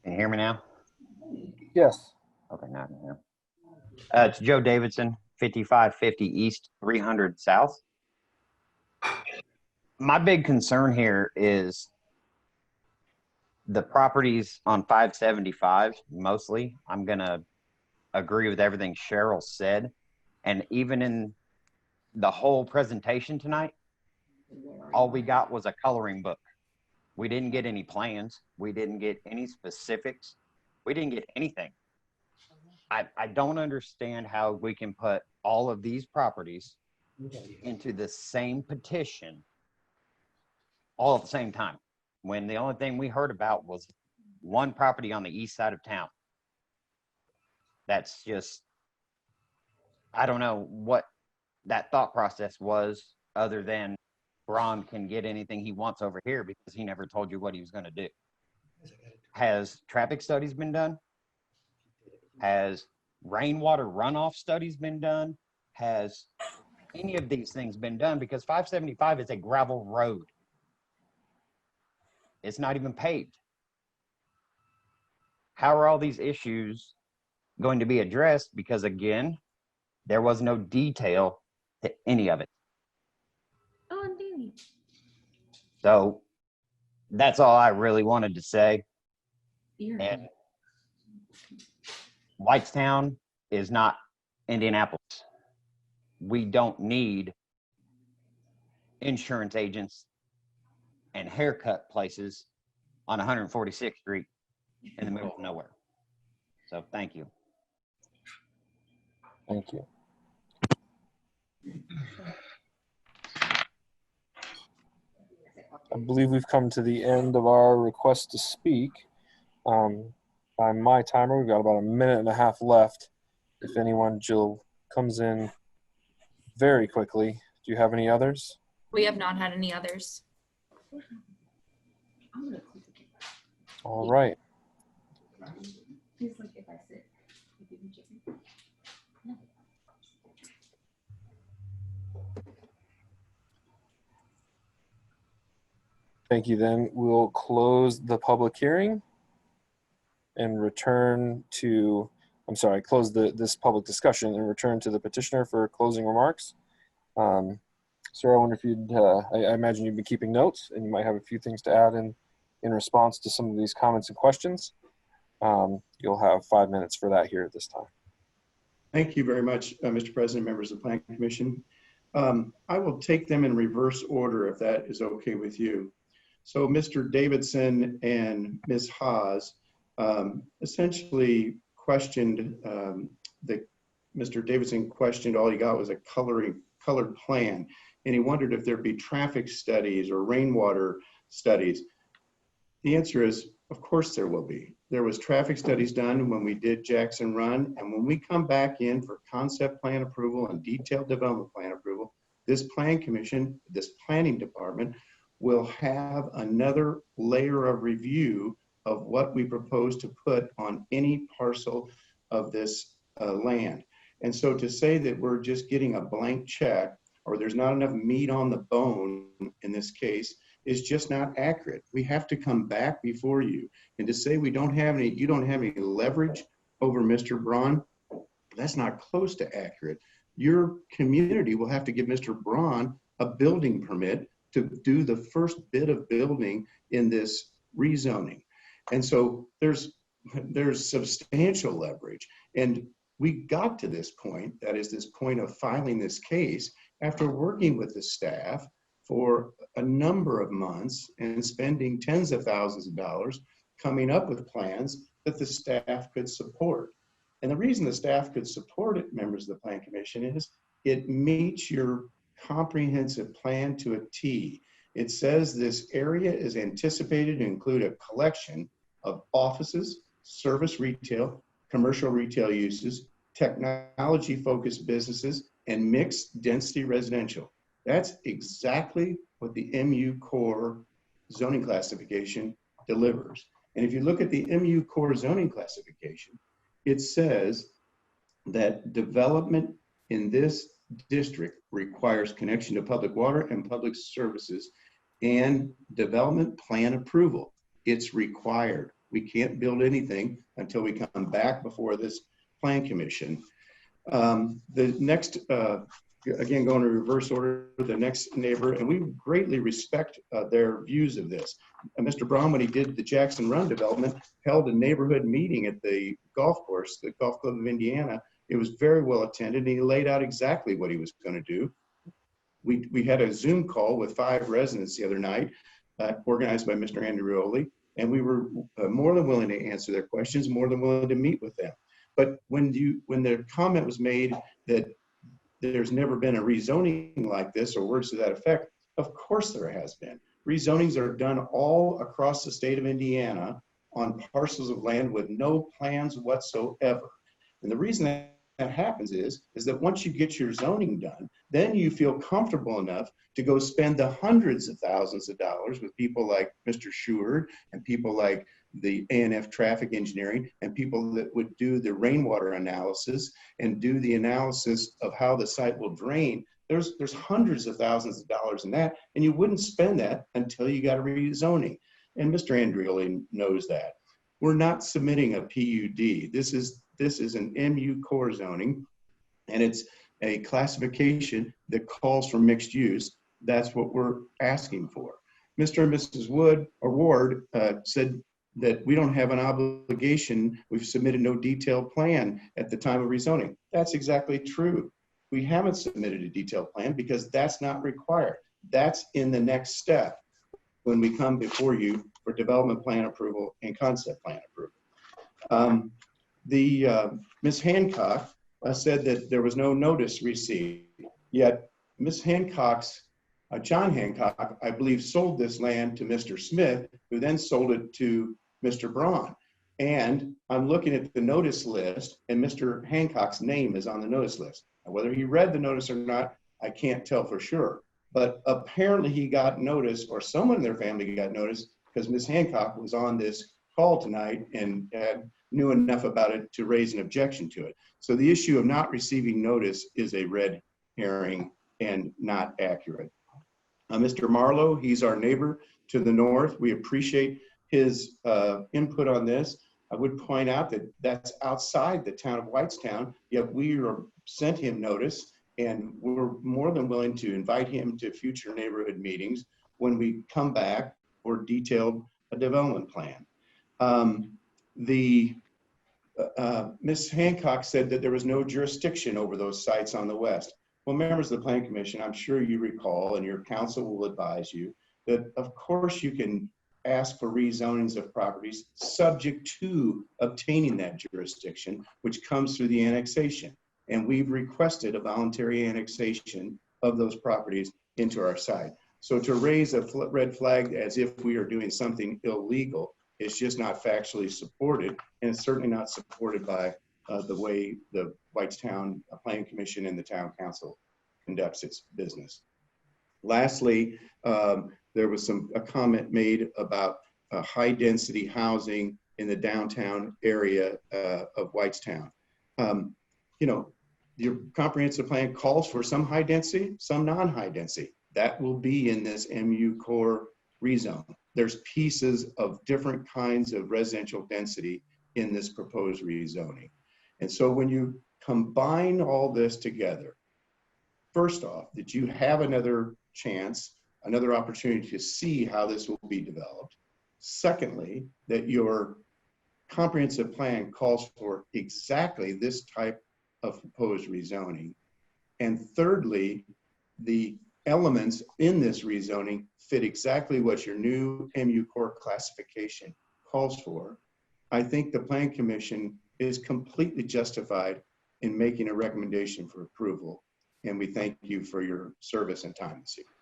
you hear me now? Yes. Okay, now I can hear. It's Joe Davidson, 5550 East, 300 South. My big concern here is the properties on 575, mostly. I'm going to agree with everything Cheryl said. And even in the whole presentation tonight, all we got was a coloring book. We didn't get any plans. We didn't get any specifics. We didn't get anything. I don't understand how we can put all of these properties into the same petition all at the same time, when the only thing we heard about was one property on the east side of town. That's just, I don't know what that thought process was, other than Ron can get anything he wants over here because he never told you what he was going to do. Has traffic studies been done? Has rainwater runoff studies been done? Has any of these things been done? Because 575 is a gravel road. It's not even paved. How are all these issues going to be addressed? Because again, there was no detail to any of it. So that's all I really wanted to say. And Whitestown is not Indianapolis. We don't need insurance agents and haircut places on 146th Street in the middle of nowhere. So thank you. Thank you. I believe we've come to the end of our request to speak. By my timer, we've got about a minute and a half left. If anyone, Jill, comes in very quickly. Do you have any others? We have not had any others. All right. He's like, if I sit, you give me chicken. No. Thank you. Then we'll close the public hearing and return to, close this public discussion and return to the petitioner for closing remarks. Sarah, I wonder if you'd, I imagine you've been keeping notes and you might have a few things to add in response to some of these comments and questions. You'll have 5 minutes for that here at this time. Thank you very much, Mr. President, members of the Planning Commission. I will take them in reverse order if that is okay with you. So Mr. Davidson and Ms. Haas essentially questioned, Mr. Davidson questioned all he got was a colored plan. And he wondered if there'd be traffic studies or rainwater studies. The answer is, of course there will be. There was traffic studies done when we did Jackson Run. And when we come back in for concept plan approval and detailed development plan approval, this plan commission, this planning department will have another layer of review of what we propose to put on any parcel of this land. And so to say that we're just getting a blank check or there's not enough meat on the bone in this case is just not accurate. We have to come back before you. And to say you don't have any leverage over Mr. Braun, that's not close to accurate. Your community will have to give Mr. Braun a building permit to do the first bit of building in this rezoning. And so there's substantial leverage. And we got to this point, that is this point of filing this case, after working with the staff for a number of months and spending tens of thousands of dollars coming up with plans that the staff could support. And the reason the staff could support it, members of the Plan Commission, is it meets your comprehensive plan to a T. It says this area is anticipated to include a collection of offices, service retail, commercial retail uses, technology-focused businesses, and mixed density residential. That's exactly what the MU Core zoning classification delivers. And if you look at the MU Core zoning classification, it says that development in this district requires connection to public water and public services and development plan approval. It's required. We can't build anything until we come back before this Plan Commission. The next, again, going in reverse order, the next neighbor, and we greatly respect their views of this. Mr. Braun, when he did the Jackson Run development, held a neighborhood meeting at the golf course, the Golf Club of Indiana. It was very well attended, and he laid out exactly what he was going to do. We had a Zoom call with 5 residents the other night, organized by Mr. Andreoli, and we were more than willing to answer their questions, more than willing to meet with them. But when the comment was made that there's never been a rezoning like this or words to that effect, of course there has been. Rezonings are done all across the state of Indiana on parcels of land with no plans whatsoever. And the reason that happens is that once you get your zoning done, then you feel comfortable enough to go spend the hundreds of thousands of dollars with people like Mr. Sheward and people like the A&F traffic engineering and people that would do the rainwater analysis and do the analysis of how the site will drain. There's hundreds of thousands of dollars in that, and you wouldn't spend that until you got a rezoning. And Mr. Andreoli knows that. We're not submitting a PUD. This is an MU Core zoning, and it's a classification that calls for mixed use. That's what we're asking for. Mr. and Mrs. Ward said that we don't have an obligation. We've submitted no detailed plan at the time of rezoning. That's exactly true. We haven't submitted a detailed plan because that's not required. That's in the next step when we come before you for development plan approval and concept plan approval. Ms. Hancock said that there was no notice received, yet Ms. Hancock's, John Hancock, I believe, sold this land to Mr. Smith, who then sold it to Mr. Braun. And I'm looking at the notice list, and Mr. Hancock's name is on the notice list. Now, whether he read the notice or not, I can't tell for sure. But apparently he got notice, or someone in their family got notice, because Ms. Hancock was on this call tonight and had knew enough about it to raise an objection to it. So the issue of not receiving notice is a red herring and not accurate. Mr. Marlowe, he's our neighbor to the north. We appreciate his input on this. I would point out that that's outside the town of Whitestown, yet we sent him notice, and we're more than willing to invite him to future neighborhood meetings when we come back for detailed development plan. Ms. Hancock said that there was no jurisdiction over those sites on the west. Well, members of the Plan Commission, I'm sure you recall, and your council will advise you, that of course you can ask for rezonings of properties subject to obtaining that jurisdiction, which comes through the annexation. And we've requested a voluntary annexation of those properties into our site. So to raise a red flag as if we are doing something illegal is just not factually supported, and it's certainly not supported by the way the Whitestown Planning Commission and the Town Council conducts its business. Lastly, there was a comment made about high density housing in the downtown area of Whitestown. You know, your comprehensive plan calls for some high density, some non-high density. That will be in this MU core rezone. There's pieces of different kinds of residential density in this proposed rezoning. And so when you combine all this together, first off, that you have another chance, another opportunity to see how this will be developed. Secondly, that your comprehensive plan calls for exactly this type of proposed rezoning. And thirdly, the elements in this rezoning fit exactly what your new MU core classification calls for. I think the Plan Commission is completely justified in making a recommendation for approval. And we thank you for your service and time this evening.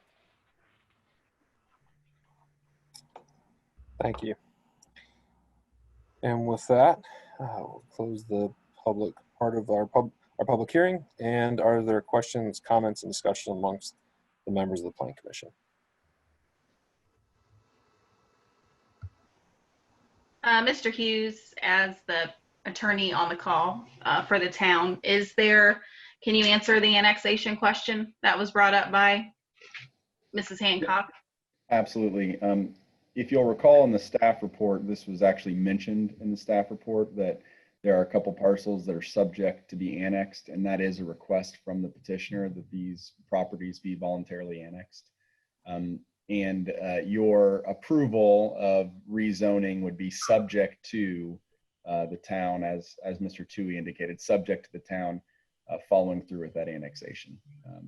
Thank you. And with that, we'll close the public part of our public hearing. And are there questions, comments, and discussion amongst the members of the Planning Commission? Mr. Hughes, as the attorney on the call for the town, can you answer the annexation question that was brought up by Mrs. Hancock? Absolutely. If you'll recall in the staff report, this was actually mentioned in the staff report that there are a couple parcels that are subject to be annexed, and that is a request from the petitioner that these properties be voluntarily annexed. Your approval of rezoning would be subject to the town, as Mr. Tui indicated, subject to the town following through with that annexation.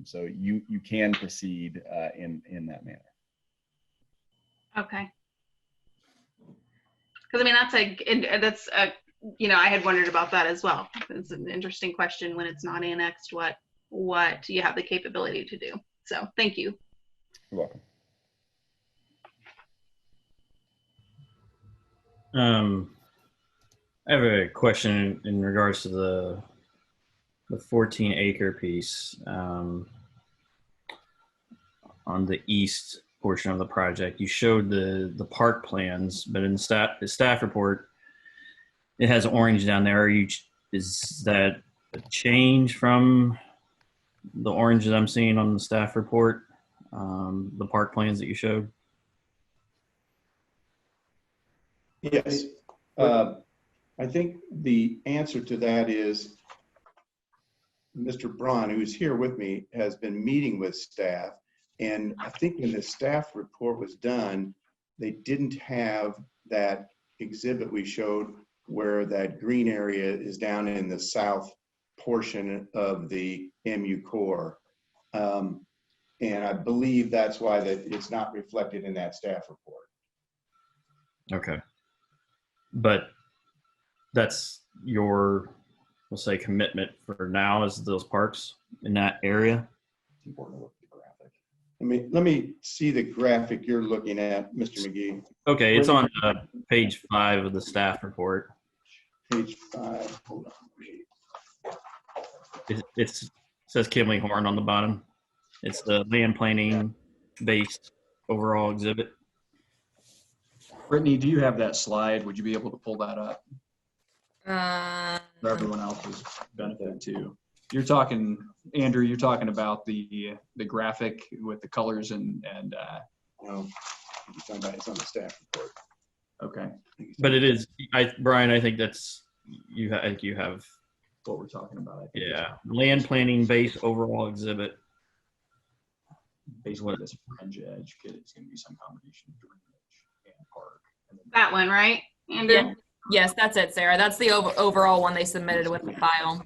So you can proceed in that manner. Okay. Because I mean, that's you know, I had wondered about that as well. It's an interesting question when it's not annexed, what you have the capability to do. So thank you. You're welcome. I have a question in regards to the 14-acre piece on the east portion of the project. You showed the park plans, but in the staff report, it has orange down there. Is that a change from the orange that I'm seeing on the staff report, the park plans that you showed? Yes. I think the answer to that is Mr. Braun, who's here with me, has been meeting with staff. And I think when the staff report was done, they didn't have that exhibit we showed where that green area is down in the south portion of the MU core. And I believe that's why it's not reflected in that staff report. Okay. But that's your, we'll say, commitment for now is those parks in that area? It's important to look at the graphic. Let me see the graphic you're looking at, Mr. McGee. Okay, it's on page 5 of the staff report. Page 5, hold on. It says Kimley Horn on the bottom. It's the land planning based overall exhibit. Brittany, do you have that slide? Would you be able to pull that up? For everyone else's benefit too. You're talking, Andrew, you're talking about the graphic with the colors and no, it's on the staff report. Okay. But it is, Brian, I think that's, you have what we're talking about. I think. Yeah, land planning base overall exhibit. Basically, this fringe edge kit is going to be some combination of drainage and park. That one, right, Andrew? Yeah. Yes, that's it, Sarah. That's the overall one they submitted with the file.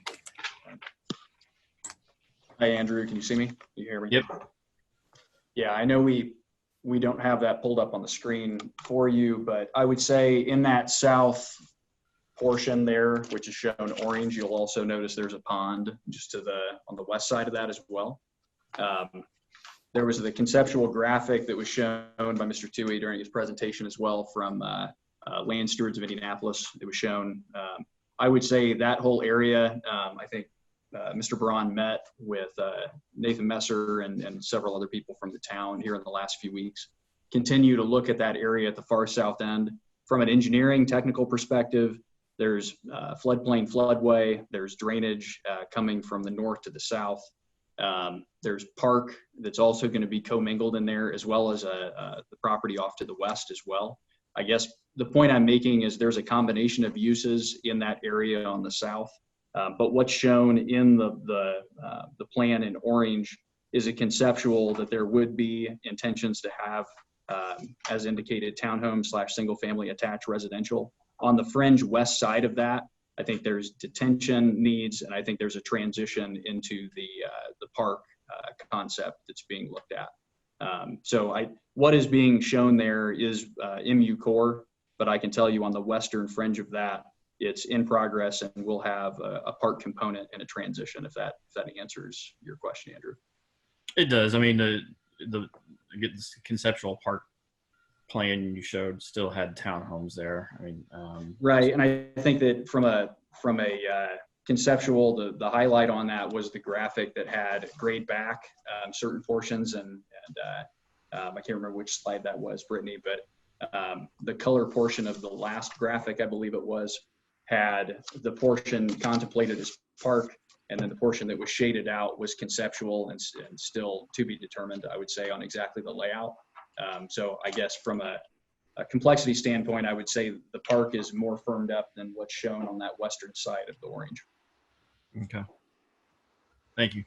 Hi, Andrew. Can you see me? Can you hear me? Yep. Yeah, I know we don't have that pulled up on the screen for you, but I would say in that south portion there, which is shown orange, you'll also notice there's a pond just on the west side of that as well. There was the conceptual graphic that was shown by Mr. Toohey during his presentation as well from Land Stewards of Indianapolis. It was shown. I would say that whole area, I think Mr. Braun met with Nathan Messer and several other people from the town here in the last few weeks. Continue to look at that area at the far south end. From an engineering technical perspective, there's floodplain floodway, there's drainage coming from the north to the south. There's park that's also going to be commingled in there, as well as the property off to the west as well. I guess the point I'm making is there's a combination of uses in that area on the south, but what's shown in the plan in orange is a conceptual that there would be intentions to have, as indicated, townhome / single family attached residential. On the fringe west side of that, I think there's detention needs, and I think there's a transition into the park concept that's being looked at. What is being shown there is MU core, but I can tell you on the western fringe of that, it's in progress, and we'll have a park component and a transition. If that answers your question, Andrew. It does. I mean, the conceptual park plan you showed still had townhomes there. I mean, right. And I think that from a conceptual, the highlight on that was the graphic that had grade back certain portions, and I can't remember which slide that was, Brittany, but the color portion of the last graphic, I believe it was, had the portion contemplated as park, and then the portion that was shaded out was conceptual and still to be determined, I would say, on exactly the layout. So I guess from a complexity standpoint, I would say the park is more firmed up than what's shown on that western side of the orange. Okay. Thank you.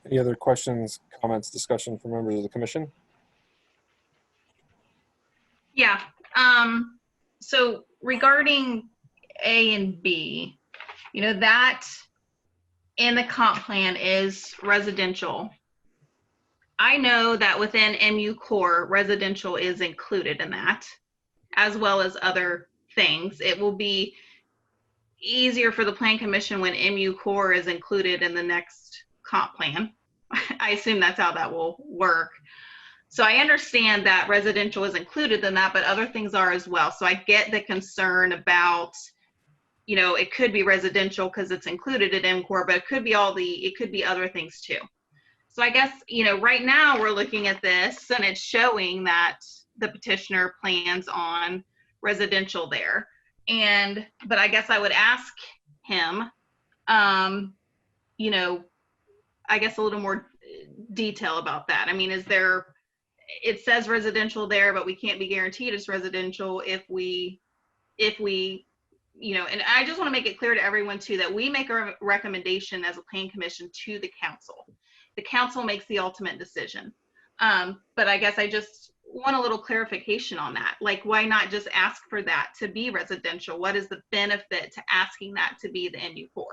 Any other questions, comments, discussion from members of the commission? Yeah. So regarding A and B, that in the comp plan is residential. I know that within MU core, residential is included in that, as well as other things. It will be easier for the plan commission when MU core is included in the next comp plan. I assume that's how that will work. So I understand that residential is included in that, but other things are as well. So I get the concern about, it could be residential because it's included in MCOR, but it could be other things too. So I guess, right now we're looking at this and it's showing that the petitioner plans on residential there. But I guess I would ask him, I guess a little more detail about that. I mean, it says residential there, but we can't be guaranteed it's residential if we, and I just want to make it clear to everyone too, that we make a recommendation as a plan commission to the council. The council makes the ultimate decision. But I guess I just want a little clarification on that. Like, why not just ask for that to be residential? What is the benefit to asking that to be the MU4?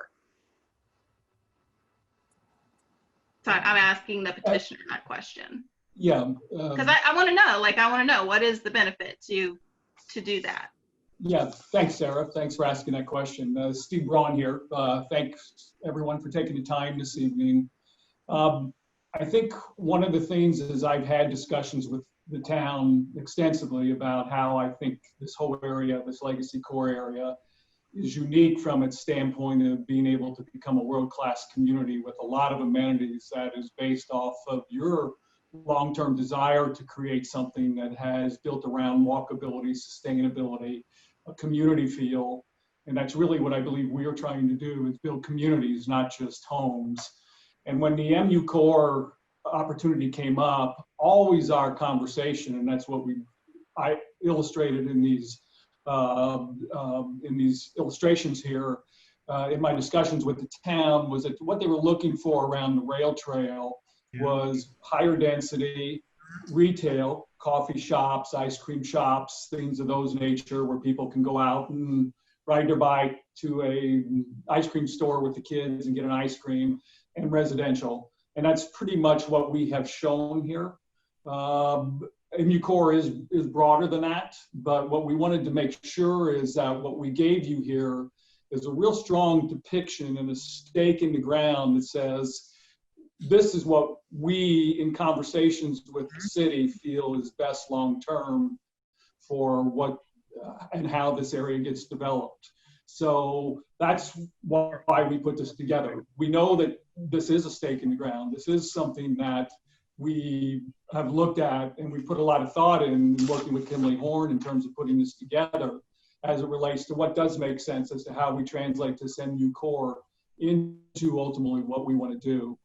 So I'm asking the petitioner that question. Yeah. Because I want to know, what is the benefit to do that? Yeah, thanks, Sarah. Thanks for asking that question. Steve Braun here. Thanks everyone for taking the time this evening. I think one of the things is I've had discussions with the town extensively about how I think this whole area, this legacy core area, is unique from its standpoint of being able to become a world-class community with a lot of amenities that is based off of your long-term desire to create something that has built around walkability, sustainability, a community feel. And that's really what I believe we are trying to do, is build communities, not just homes. And when the MU Core opportunity came up, always our conversation, and that's what I illustrated in these illustrations here, in my discussions with the town, was that what they were looking for around the rail trail was higher density retail, coffee shops, ice cream shops, things of those nature, where people can go out and ride their bike to a ice cream store with the kids and get an ice cream, and residential. And that's pretty much what we have shown here. MU Core is broader than that, but what we wanted to make sure is that what we gave you here is a real strong depiction and a stake in the ground that says, this is what we, in conversations with the city, feel is best long-term for what and how this area gets developed. So that's why we put this together. We know that this is a stake in the ground. This is something that we have looked at, and we put a lot of thought in working with Kimberly Horn in terms of putting this together as it relates to what does make sense as to how we translate this MU Core into ultimately what we want to do.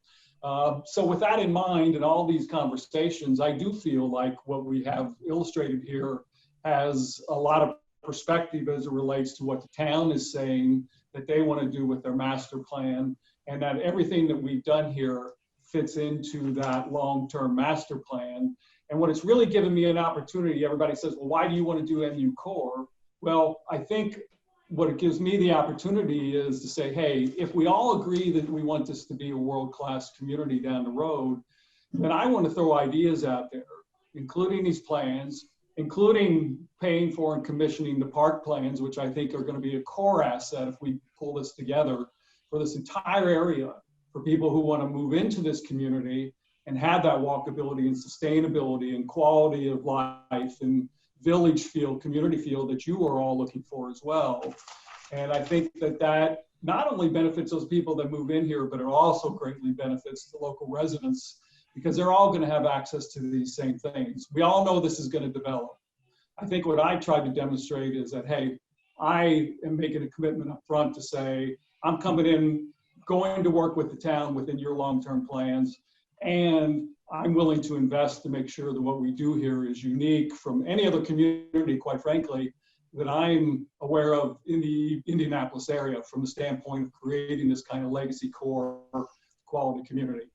So with that in mind and all these conversations, I do feel like what we have illustrated here has a lot of perspective as it relates to what the town is saying that they want to do with their master plan, and that everything that we've done here fits into that long-term master plan. And what it's really given me an opportunity, everybody says, well, why do you want to do MU Core? Well, I think what it gives me the opportunity is to say, hey, if we all agree that we want this to be a world-class community down the road, then I want to throw ideas out there, including these plans, including paying for and commissioning the park plans, which I think are going to be a core asset if we pull this together for this entire area, for people who want to move into this community and have that walkability and sustainability and quality of life and village feel, community feel that you are all looking for as well. And I think that that not only benefits those people that move in here, but it also greatly benefits the local residents, because they're all going to have access to these same things. We all know this is going to develop. I think what I tried to demonstrate is that, hey, I am making a commitment up front to say, I'm coming in, going to work with the town within your long-term plans, and I'm willing to invest to make sure that what we do here is unique from any other community, quite frankly, that I'm aware of in the Indianapolis area from the standpoint of creating this kind of legacy core quality community.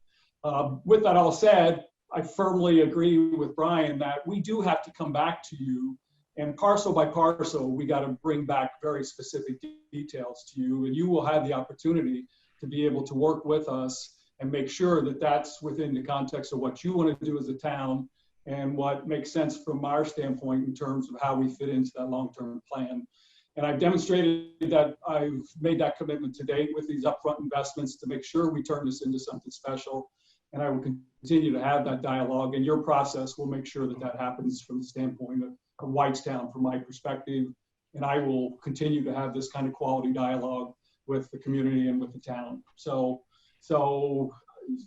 With that all said, I firmly agree with Brian that we do have to come back to you, and parcel by parcel, we got to bring back very specific details to you, and you will have the opportunity to be able to work with us and make sure that that's within the context of what you want to do as a town and what makes sense from our standpoint in terms of how we fit into that long-term plan. And I've demonstrated that I've made that commitment to date with these upfront investments to make sure we turn this into something special. And I will continue to have that dialogue, and your process will make sure that that happens from the standpoint of Whitestown from my perspective. And I will continue to have this kind of quality dialogue with the community and with the town. So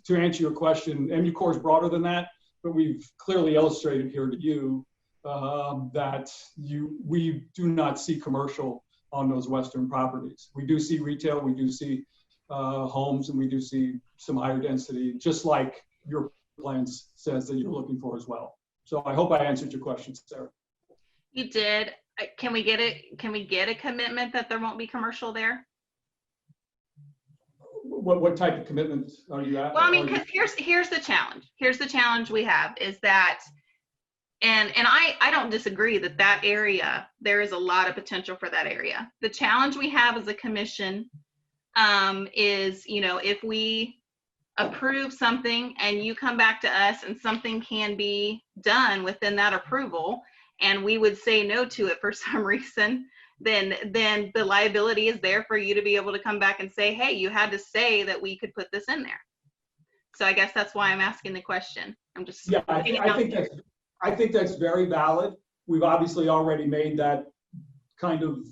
to answer your question, MU Core is broader than that, but we've clearly illustrated here to you that we do not see commercial on those western properties. We do see retail, we do see homes, and we do see some higher density, just like your plans says that you're looking for as well. So I hope I answered your question, Sarah. You did. Can we get a commitment that there won't be commercial there? What type of commitment are you at? Well, I mean, because here's the challenge. Here's the challenge we have is that, and I don't disagree that area, there is a lot of potential for that area. The challenge we have as a commission is, if we approve something and you come back to us and something can be done within that approval, and we would say no to it for some reason, then the liability is there for you to be able to come back and say, hey, you had to say that we could put this in there. So I guess that's why I'm asking the question. I'm just I think that's very valid. We've obviously already made that kind of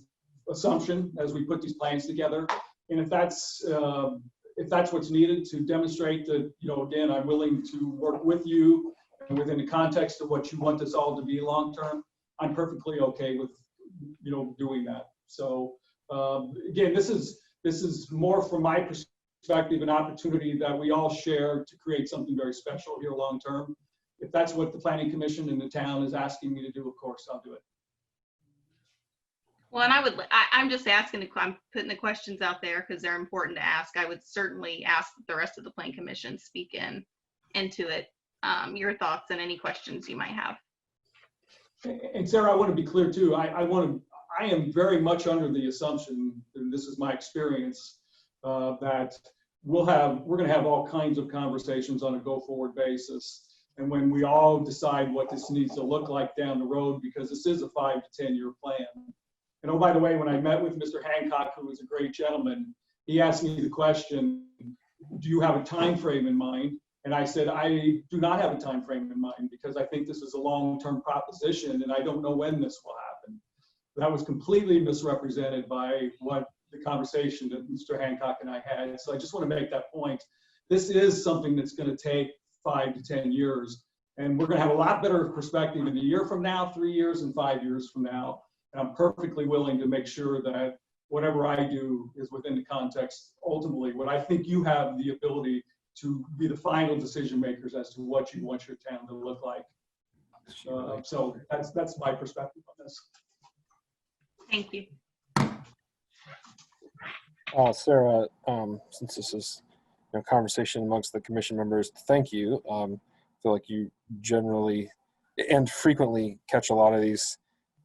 assumption as we put these plans together. And if that's what's needed to demonstrate that, again, I'm willing to work with you and within the context of what you want this all to be long-term, I'm perfectly okay with, doing that. So again, this is more from my perspective, an opportunity that we all share to create something very special here long-term. If that's what the Planning Commission and the town is asking me to do, of course, I'll do it. Well, and I'm just asking, I'm putting the questions out there because they're important to ask. I would certainly ask the rest of the Plan Commission speak into it, your thoughts and any questions you might have. And Sarah, I want to be clear too. I am very much under the assumption, and this is my experience, that we're going to have all kinds of conversations on a go-forward basis. And when we all decide what this needs to look like down the road, because this is a 5 to 10 year plan. And oh, by the way, when I met with Mr. Hancock, who was a great gentleman, he asked me the question, do you have a time frame in mind? And I said, I do not have a time frame in mind because I think this is a long-term proposition and I don't know when this will happen. That was completely misrepresented by what the conversation that Mr. Hancock and I had. So I just want to make that point. This is something that's going to take 5 to 10 years. And we're going to have a lot better perspective in a year from now, 3 years, and 5 years from now. And I'm perfectly willing to make sure that whatever I do is within the context, ultimately, what I think you have the ability to be the final decision makers as to what you want your town to look like. So that's my perspective on this. Thank you. Sarah, since this is a conversation amongst the commission members, thank you. I feel like you generally and frequently catch a lot of these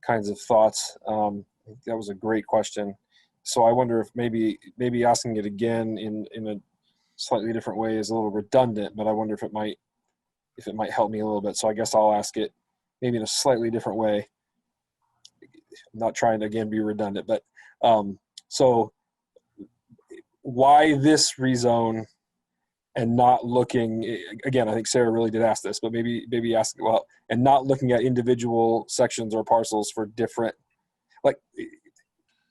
kinds of thoughts. That was a great question. So I wonder if maybe asking it again in a slightly different way is a little redundant, but I wonder if it might help me a little bit. So I guess I'll ask it maybe in a slightly different way. I'm not trying to again be redundant, but so why this rezone and not looking again? I think Sarah really did ask this, but maybe ask well, and not looking at individual sections or parcels for different, like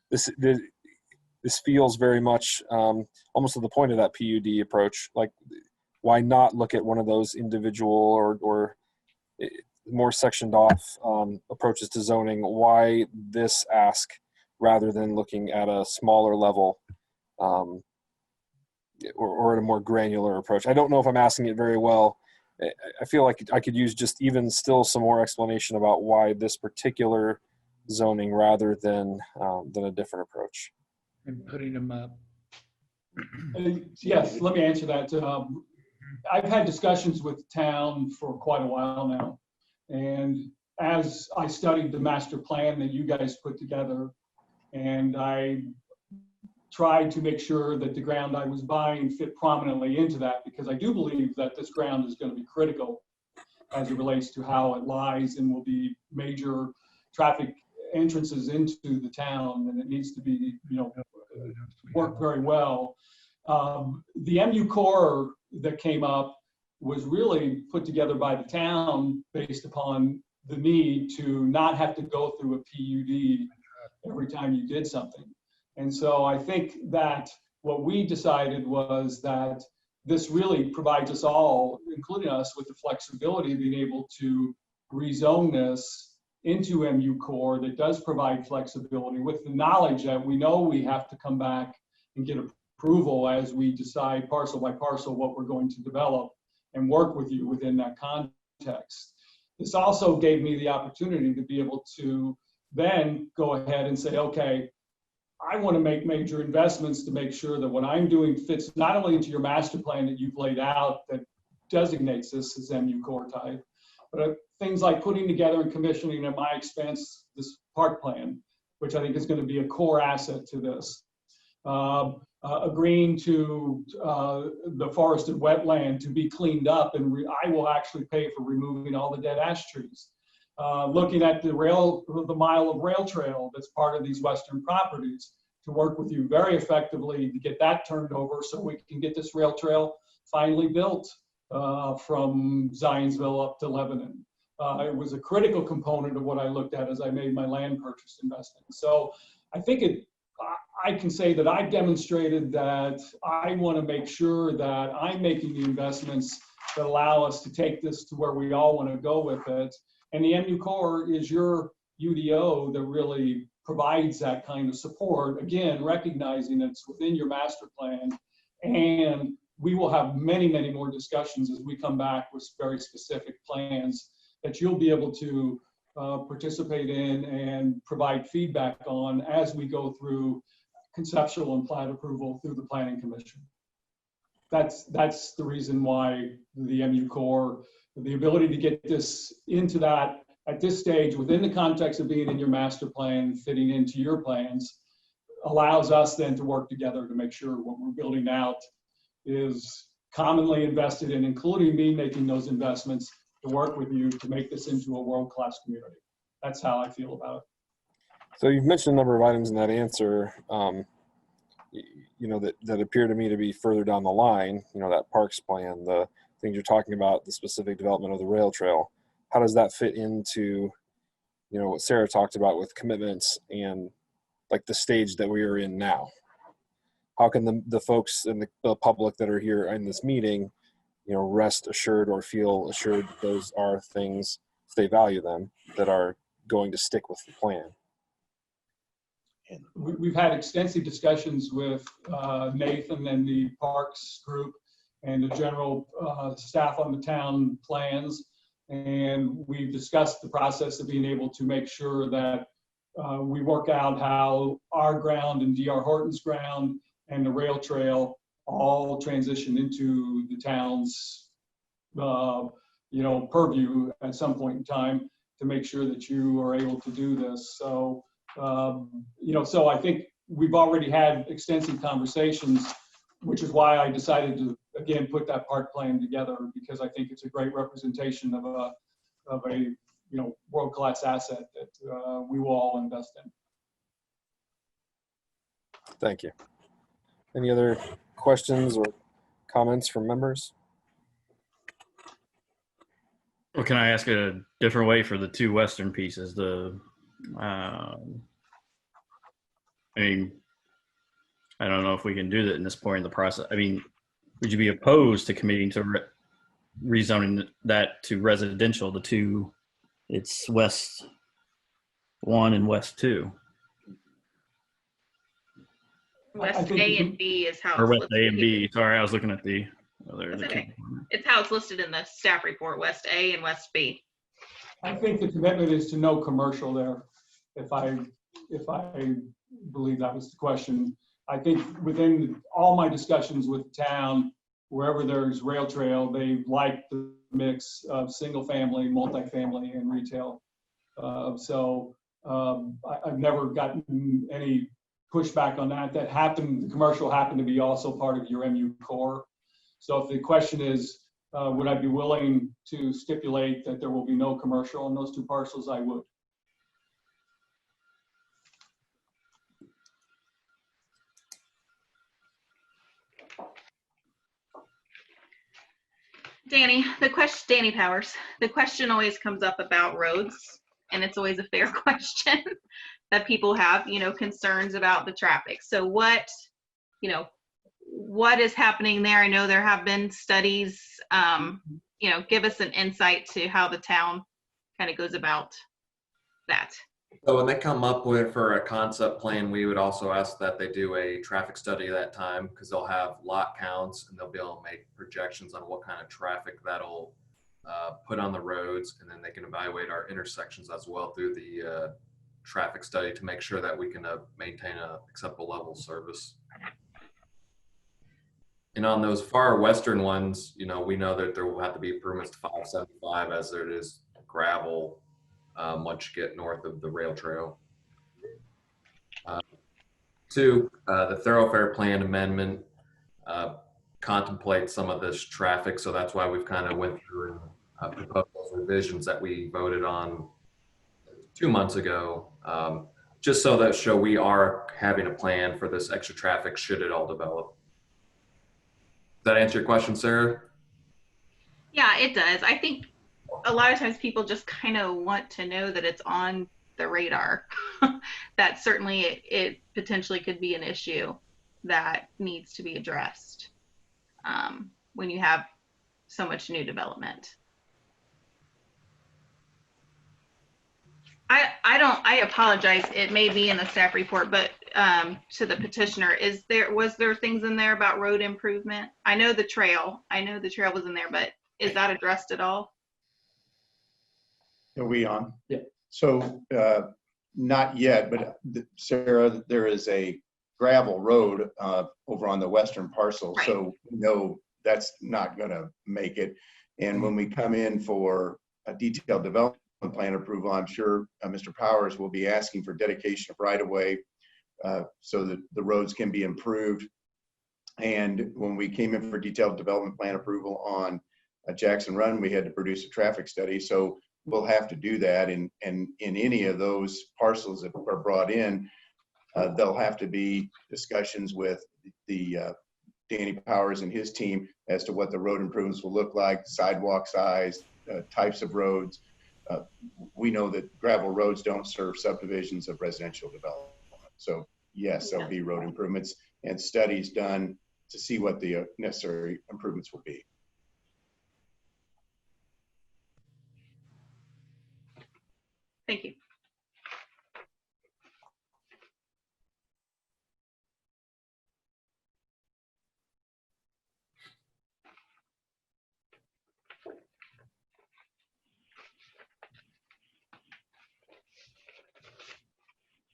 this feels very much almost to the point of that PUD approach. Like, why not look at one of those individual or more sectioned off approaches to zoning? Why this ask rather than looking at a smaller level or at a more granular approach? I don't know if I'm asking it very well. I feel like I could use just even still some more explanation about why this particular zoning rather than a different approach. And putting them up. Yes, let me answer that. I've had discussions with the town for quite a while now. And as I studied the master plan that you guys put together, and I tried to make sure that the ground I was buying fit prominently into that, because I do believe that this ground is going to be critical as it relates to how it lies and will be major traffic entrances into the town, and it needs to be, work very well. The MU core that came up was really put together by the town based upon the need to not have to go through a PUD every time you did something. And so I think that what we decided was that this really provides us all, including us, with the flexibility of being able to rezone this into MU core that does provide flexibility, with the knowledge that we know we have to come back and get approval as we decide parcel by parcel what we're going to develop and work with you within that context. This also gave me the opportunity to be able to then go ahead and say, okay, I want to make major investments to make sure that what I'm doing fits not only into your master plan that you've laid out that designates this as MU core type, but things like putting together and commissioning at my expense this park plan, which I think is going to be a core asset to this. Agreeing to the forested wetland to be cleaned up, and I will actually pay for removing all the dead ash trees. Looking at the mile of rail trail that's part of these western properties, to work with you very effectively to get that turned over so we can get this rail trail finally built from Zionsville up to Lebanon. It was a critical component of what I looked at as I made my land purchase investment. So I think I can say that I've demonstrated that I want to make sure that I'm making the investments that allow us to take this to where we all want to go with it. And the MU Corps is your UDO that really provides that kind of support. Again, recognizing it's within your master plan. And we will have many, many more discussions as we come back with very specific plans that you'll be able to participate in and provide feedback on as we go through conceptual and plat approval through the Planning Commission. That's the reason why the MU Corps, the ability to get this into that at this stage within the context of being in your master plan, fitting into your plans, allows us then to work together to make sure what we're building out is commonly invested in, including me making those investments to work with you to make this into a world-class community. That's how I feel about it. So you've mentioned a number of items in that answer, you know, that appear to me to be further down the line, you know, that parks plan, the things you're talking about, the specific development of the rail trail. How does that fit into, you know, what Sarah talked about with commitments and like the stage that we are in now? How can the folks in the public that are here in this meeting, you know, rest assured or feel assured that those are things, if they value them, that are going to stick with the plan? We've had extensive discussions with Nathan and the Parks group and the general staff on the town plans. And we've discussed the process of being able to make sure that we work out how our ground and DR Horton's ground and the rail trail all transition into the town's you know, purview at some point in time to make sure that you are able to do this. So, you know, so I think we've already had extensive conversations, which is why I decided to, again, put that park plan together, because I think it's a great representation of a you know, world-class asset that we will all invest in. Thank you. Any other questions or comments from members? Well, can I ask it a different way for the two western pieces? I mean, I don't know if we can do that in this point in the process. I mean, would you be opposed to committing to rezoning that to residential, the two, it's West 1 and West 2? West A and B is how Or it's West listed. A and B. Sorry, I was looking at the other. That's okay. It's how it's listed in the staff report, West A and West B. I think the commitment is to no commercial there. If I believe that was the question. I think within all my discussions with the town, wherever there's rail trail, they like the mix of single family, multifamily, and retail. I've never gotten any pushback on that. The commercial happened to be also part of your MU Corps. So if the question is, would I be willing to stipulate that there will be no commercial on those two parcels, I would. Danny Powers, the question always comes up about roads, and it's always a fair question that people have, you know, concerns about the traffic. So what is happening there? I know there have been studies, you know, give us an insight to how the town kind of goes about that. So when they come up with for a concept plan, we would also ask that they do a traffic study at that time, because they'll have lot counts and they'll be able to make projections on what kind of traffic that'll put on the roads, and then they can evaluate our intersections as well through the traffic study to make sure that we can maintain a acceptable level of service. And on those far western ones, you know, we know that there will have to be improvements to 575 as there is gravel once you get north of the rail trail. Two, the thoroughfare plan amendment contemplates some of this traffic, so that's why we've kind of went through and proposed those revisions that we voted on 2 months ago, just so that show we are having a plan for this extra traffic should it all develop. Does that answer your question, Sarah? Yeah, it does. I think a lot of times people just kind of want to know that it's on the radar. That certainly it potentially could be an issue that needs to be addressed when you have so much new development. I apologize. It may be in the staff report, but to the petitioner, was there things in there about road improvement? I know the trail was in there, but is that addressed at all? Are we on? Yeah. So not yet, but Sarah, there is a gravel road over on the western parcel. Right. So we know that's not going to make it. And when we come in for a detailed development plan approval, I'm sure Mr. Powers will be asking for dedication of right-of-way so that the roads can be improved. And when we came in for detailed development plan approval on Jackson Run, we had to produce a traffic study. So we'll have to do that. And in any of those parcels that are brought in, there'll have to be discussions with the Danny Powers and his team as to what the road improvements will look like, sidewalk size, types of roads. We know that gravel roads don't serve subdivisions of residential development. So yes, there'll be road improvements and studies done to see what the necessary improvements will be. Thank you.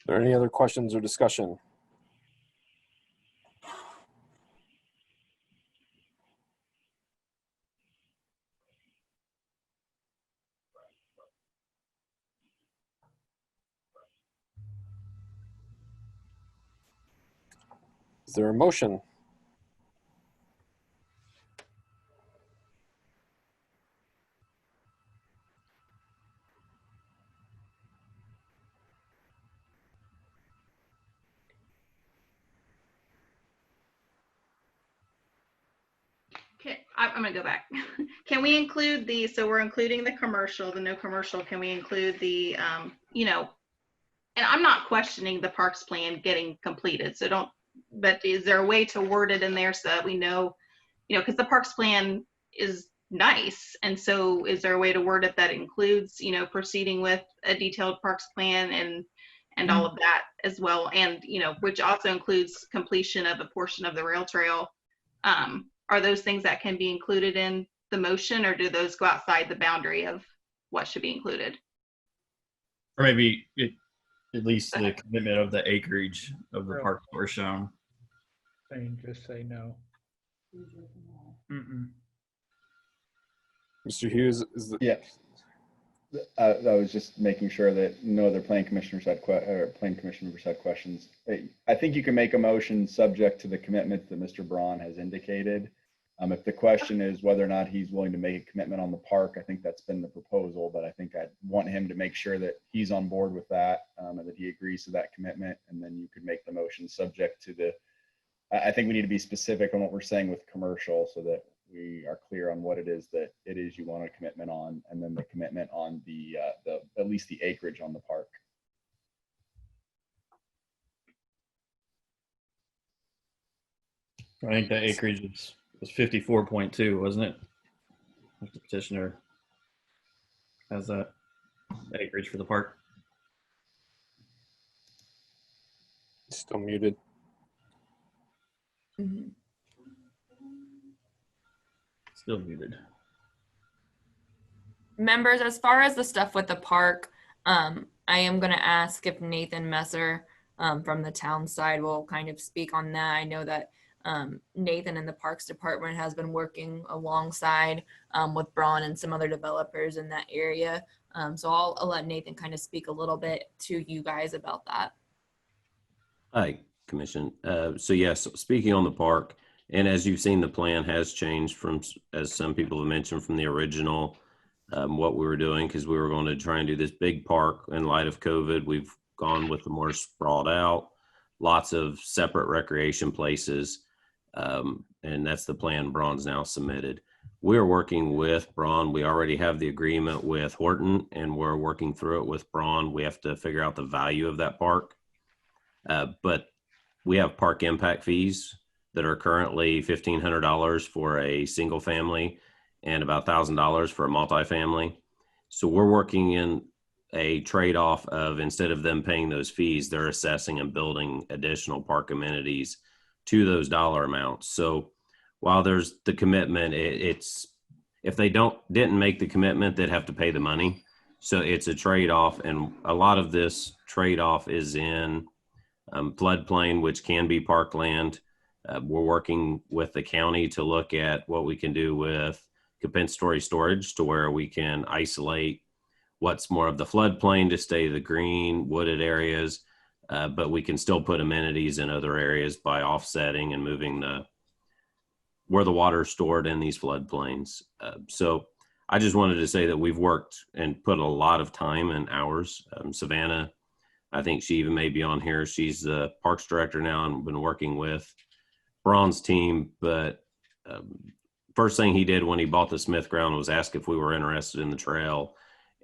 Are there any other questions or discussion? Is there a motion? Okay, I'm gonna go back. Can we include so we're including the commercial, the no commercial, can we include the, and I'm not questioning the parks plan getting completed, so but is there a way to word it in there so that we know, because the parks plan is nice, and so is there a way to word it that includes, proceeding with a detailed parks plan and all of that as well, and, which also includes completion of a portion of the rail trail. Are those things that can be included in the motion, or do those go outside the boundary of what should be included? Or maybe at least the commitment of the acreage of the park were shown. Just say no. Mr. Hughes, Yes. I was just making sure that no other plan commissioners had questions. I think you can make a motion subject to the commitment that Mr. Braun has indicated. If the question is whether or not he's willing to make a commitment on the park, I think that's been the proposal, but I think I'd want him to make sure that he's on board with that and that he agrees to that commitment. And then you could make the motion subject to I think we need to be specific on what we're saying with commercial so that we are clear on what it is you want a commitment on, and then the commitment on the at least the acreage on the park. I think the acreage was 54.2, wasn't it? If the petitioner has that acreage for the park. Still muted. Still muted. Members, as far as the stuff with the park, I am going to ask if Nathan Messer from the town side will kind of speak on that. I know that Nathan in the Parks Department has been working alongside with Braun and some other developers in that area. So I'll let Nathan kind of speak a little bit to you guys about that. Hi, Commission. So yes, speaking on the park, and as you've seen, the plan has changed from, as some people have mentioned, from the original, what we were doing, because we were going to try and do this big park in light of COVID. We've gone with the more sprawled out, lots of separate recreation places. And that's the plan Braun's now submitted. we're working with Braun. We already have the agreement with Horton, and we're working through it with Braun. We have to figure out the value of that park. But we have park impact fees that are currently $1,500 for a single family and about $1,000 for a multifamily. So we're working in a trade-off of, instead of them paying those fees, they're assessing and building additional park amenities to those dollar amounts. So while there's the commitment, it's if they didn't make the commitment, they'd have to pay the money. So it's a trade-off, and a lot of this trade-off is in floodplain, which can be parkland. We're working with the county to look at what we can do with compensatory storage, to where we can isolate what's more of the floodplain to stay the green wooded areas, but we can still put amenities in other areas by offsetting and moving where the water is stored in these floodplains. So I just wanted to say that we've worked and put a lot of time and hours. Savannah, I think she even may be on here. She's the parks director now and been working with Braun's team. But first thing he did when he bought the Smith ground was ask if we were interested in the trail,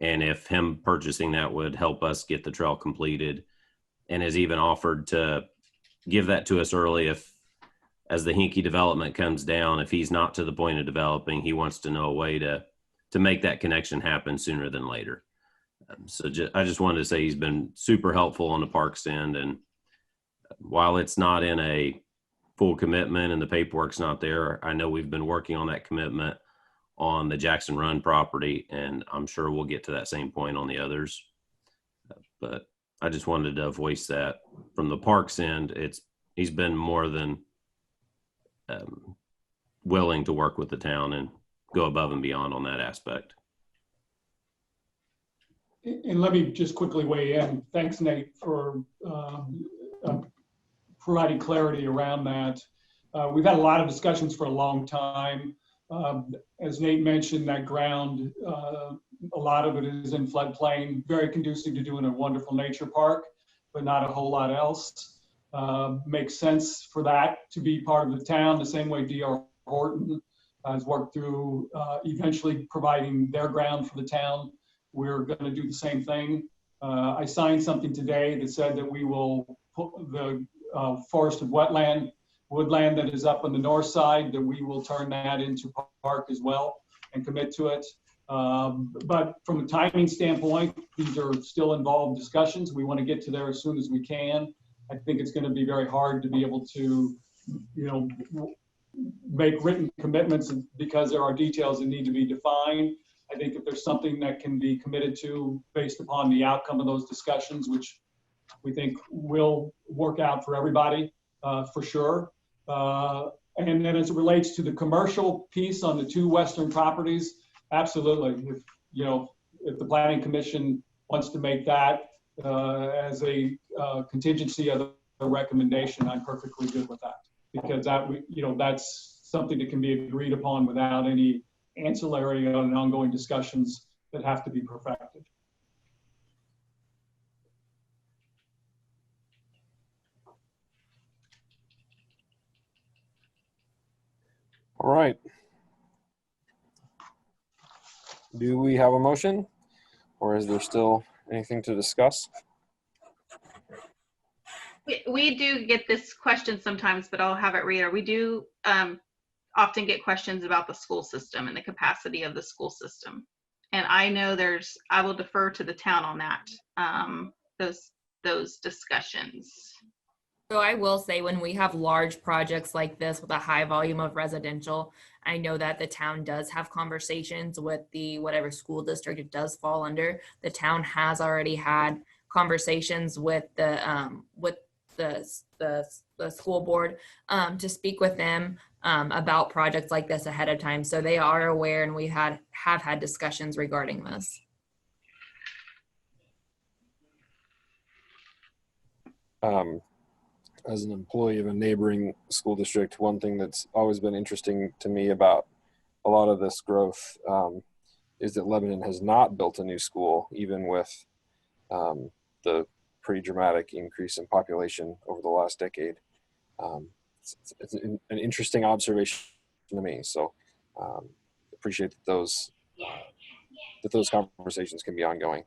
and if him purchasing that would help us get the trail completed, and has even offered to give that to us early if, as the Hinkie development comes down, if he's not to the point of developing, he wants to know a way to make that connection happen sooner than later. I just wanted to say he's been super helpful on the parks end, and while it's not in a full commitment and the paperwork's not there, I know we've been working on that commitment on the Jackson Run property, and I'm sure we'll get to that same point on the others. But I just wanted to voice that from the parks end. He's been more than willing to work with the town and go above and beyond on that aspect. And let me just quickly weigh in. Thanks, Nate, for providing clarity around that. We've had a lot of discussions for a long time. As Nate mentioned, that ground, a lot of it is in floodplain, very conducive to doing a wonderful nature park, but not a whole lot else. Makes sense for that to be part of the town, the same way D.R. Horton has worked through eventually providing their ground for the town. We're going to do the same thing. I signed something today that said that we will put the forested woodland that is up on the north side, that we will turn that into park as well and commit to it. But from a timing standpoint, these are still involved discussions. We want to get to there as soon as we can. I think it's going to be very hard to be able to, make written commitments because there are details that need to be defined. I think if there's something that can be committed to based upon the outcome of those discussions, which we think will work out for everybody, for sure. And then as it relates to the commercial piece on the two western properties, absolutely. If the Planning Commission wants to make that as a contingency of the recommendation, I'm perfectly good with that, because that's something that can be agreed upon without any ancillary and ongoing discussions that have to be perfected. All right. Do we have a motion, or is there still anything to discuss? We do get this question sometimes, but I'll have it read. We do often get questions about the school system and the capacity of the school system. And I know I will defer to the town on that, those discussions. So I will say, when we have large projects like this with a high volume of residential, I know that the town does have conversations with whatever school district it does fall under. The town has already had conversations with the school board to speak with them about projects like this ahead of time. So they are aware, and we have had discussions regarding this. As an employee of a neighboring school district, one thing that's always been interesting to me about a lot of this growth is that Lebanon has not built a new school, even with the pretty dramatic increase in population over the last decade. It's an interesting observation to me. So appreciate that those conversations can be ongoing.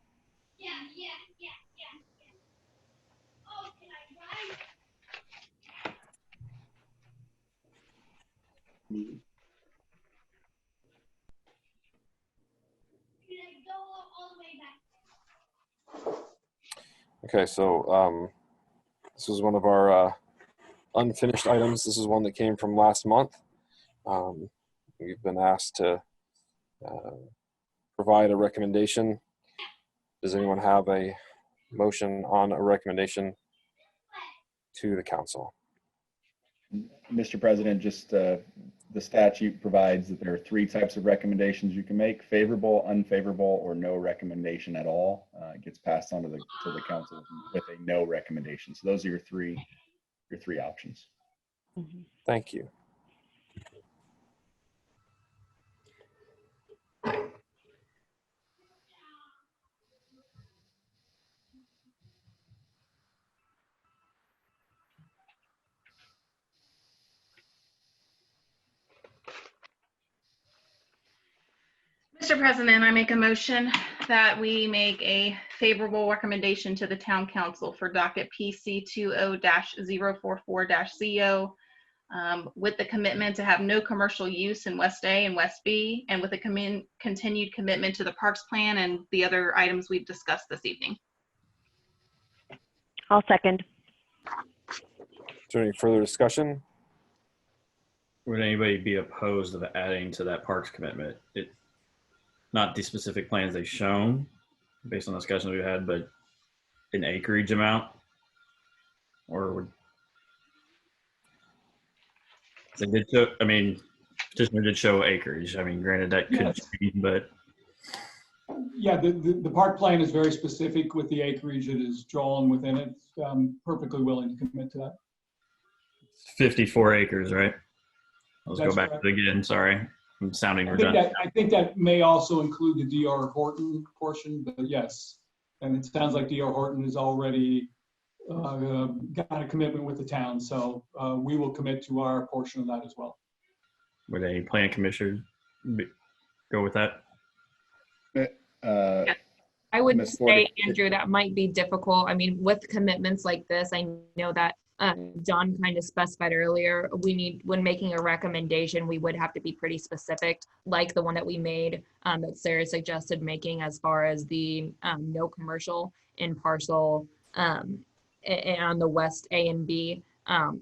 Okay, so this is one of our unfinished items. This is one that came from last month. We've been asked to provide a recommendation. Does anyone have a motion on a recommendation to the council? Mr. President, just the statute provides that there are 3 types of recommendations you can make: favorable, unfavorable, or no recommendation at all. It gets passed on to the council with a no recommendation. So those are your three options. Thank you. Mr. President, I make a motion that we make a favorable recommendation to the town council for docket PC 20-044-CO with the commitment to have no commercial use in West A and West B, and with a continued commitment to the parks plan and the other items we've discussed this evening. I'll second. Is there any further discussion? Would anybody be opposed of adding to that parks commitment? Not the specific plans they've shown based on the discussions we've had, but an acreage amount? Or would they did show, I mean, petitioner did show acreage. I mean, granted that could change, but Yeah, the park plan is very specific with the acreage it is drawn within it. I'm perfectly willing to commit to that. 54 acres, right? Let's That's go back correct. to it again. Sorry, I'm sounding I think redundant. I think that may also include the D.R. Horton portion, but yes. And it sounds like D.R. Horton has already got a commitment with the town, so we will commit to our portion of that as well. Would any plan commissioner go with that? I would Ms. Ford, say, Andrew, that might be difficult. I mean, with commitments like this, I know that John kind of specified earlier, when making a recommendation, we would have to be pretty specific, like the one that we made that Sarah suggested making as far as the no commercial in parcel and on the West A and B.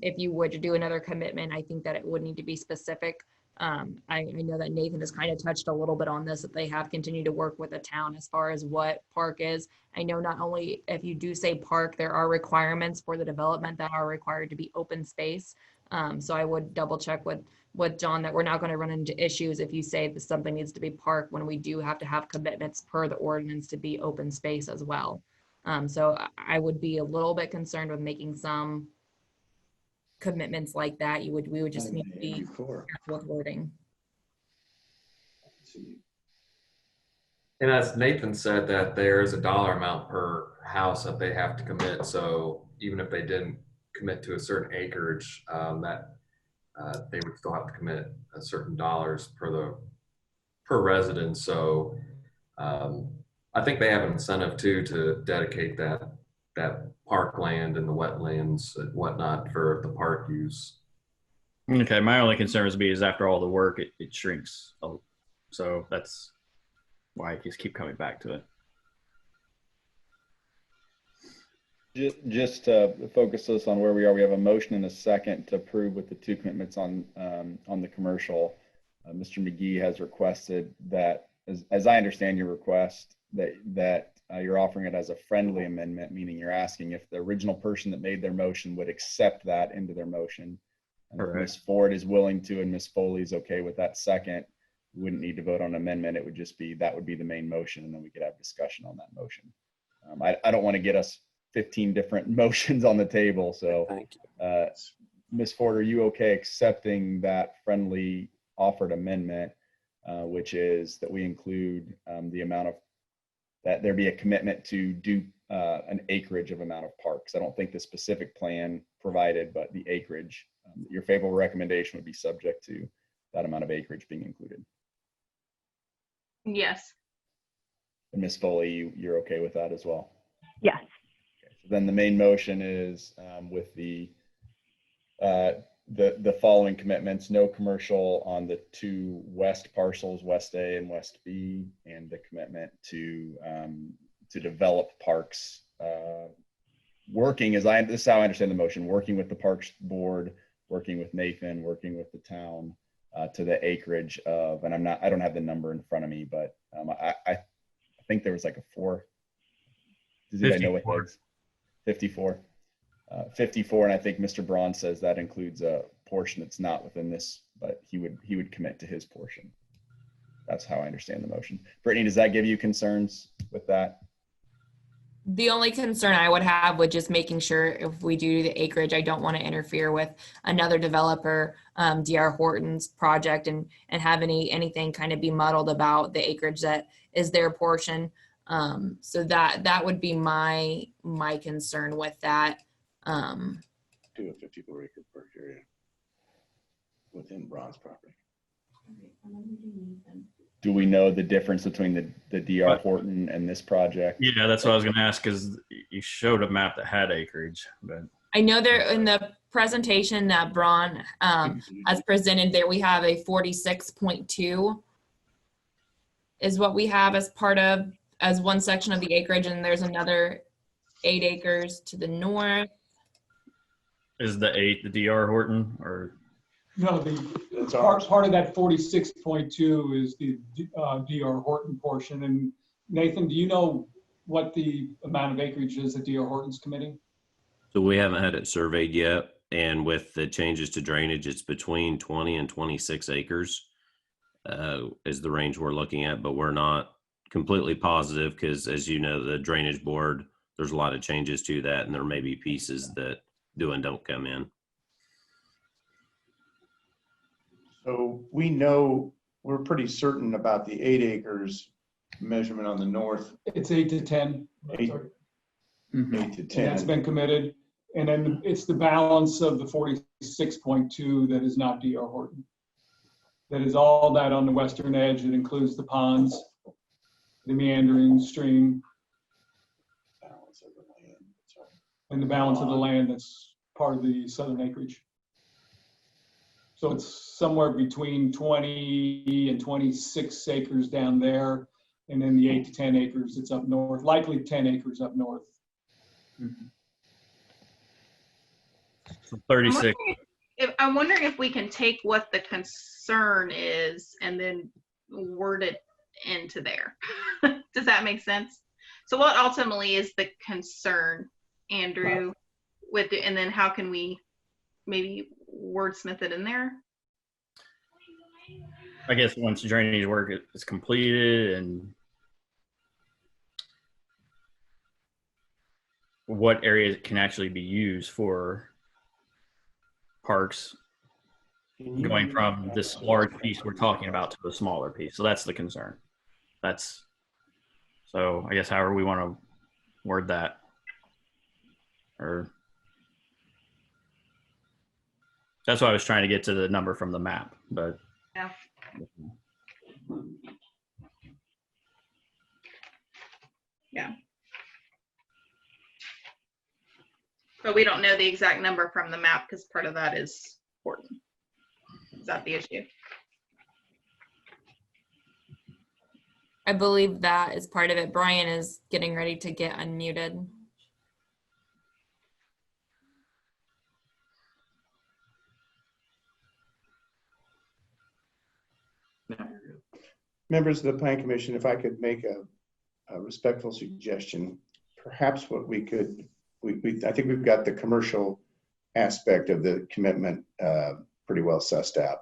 If you were to do another commitment, I think that it would need to be specific. I know that Nathan has kind of touched a little bit on this, that they have continued to work with the town as far as what park is. I know not only if you do say park, there are requirements for the development that are required to be open space. So I would double check with John that we're not going to run into issues if you say that something needs to be park when we do have to have commitments per the ordinance to be open space as well. So I would be a little bit concerned with making some commitments like that. We would just need to be careful with wording. And as Nathan said, that there is a dollar amount per house that they have to commit. So even if they didn't commit to a certain acreage, they would still have to commit a certain dollars per resident. So I think they have an incentive too to dedicate that parkland and the wetlands and whatnot for the park use. Okay, my only concern is after all the work, it shrinks. So that's why I just keep coming back to it. Just to focus us on where we are, we have a motion and a second to approve with the 2 commitments on the commercial. Mr. McGee has requested that, as I understand your request, that you're offering it as a friendly amendment, meaning you're asking if the original person that made their motion would accept that into their motion. And if Ms. Ford is willing to and Ms. Foley is okay with that second, we wouldn't need to vote on amendment. It would just be, that would be the main motion, and then we could have discussion on that motion. I don't want to get us 15 different motions on the table. So Ms. Ford, are you okay accepting that friendly offered amendment, which is that we include the amount of, that there be a commitment to do an acreage of amount of parks? I don't think the specific plan provided, but the acreage, your favorable recommendation would be subject to that amount of acreage being included. Yes. And Ms. Foley, you're okay with that as well? Yes. Okay, so then the main motion is with the following commitments: no commercial on the 2 west parcels, West A and West B, and the commitment to develop parks. Working as this is how I understand the motion: working with the Parks Board, working with Nathan, working with the town to the acreage of, and I don't have the number in front of me, but I think there was like a 4. Does anybody know what it is? 54. 54, and I think Mr. Braun says that includes a portion that's not within this, but he would commit to his portion. That's how I understand the motion. Brittany, does that give you concerns with that? The only concern I would have with just making sure if we do the acreage, I don't want to interfere with another developer, DR Horton's project, and have anything kind of be muddled about the acreage that is their portion. So that would be my concern with that. Do a 54-acre park area within Braun's property. Do we know the difference between the DR Horton and this project? Yeah, that's what I was going to ask, because you showed a map that had acreage, but I know there in the presentation that Braun has presented there, we have a 46.2 is what we have as one section of the acreage, and there's another 8 acres to the north. is the 8 the DR Horton, or? No, part of that 46.2 is the DR Horton portion. And Nathan, do you know what the amount of acreage is that DR Horton's committing? So we haven't had it surveyed yet. And with the changes to drainage, it's between 20 and 26 acres is the range we're looking at, but we're not completely positive because, as you know, the drainage board, there's a lot of changes to that, and there may be pieces that do and don't come in. So we know, we're pretty certain about the 8 acres measurement on the north. It's 8 to 10. 8 to 10. And that's been committed. And then it's the balance of the 46.2 that is not DR Horton. That is all that on the western edge. It includes the ponds, the meandering stream, and the balance of the land that's part of the southern acreage. So it's somewhere between 20 and 26 acres down there, and then the 8 to 10 acres that's up north, likely 10 acres up north. So 36. I'm wondering if we can take what the concern is and then word it into there. Does that make sense? So what ultimately is the concern, Andrew, with it, and then how can we maybe wordsmith it in there? I guess once drainage work is completed, and what areas can actually be used for parks, going from this large piece we're talking about to the smaller piece. So that's the concern. So I guess however we want to word that, or that's why I was trying to get to the number from the map, but yeah. Yeah. But we don't know the exact number from the map because part of that is Horton. Is that the issue? I believe that is part of it. Brian is getting ready to get unmuted. Members of the Plan Commission, if I could make a respectful suggestion, perhaps what we could, I think we've got the commercial aspect of the commitment pretty well sussed out.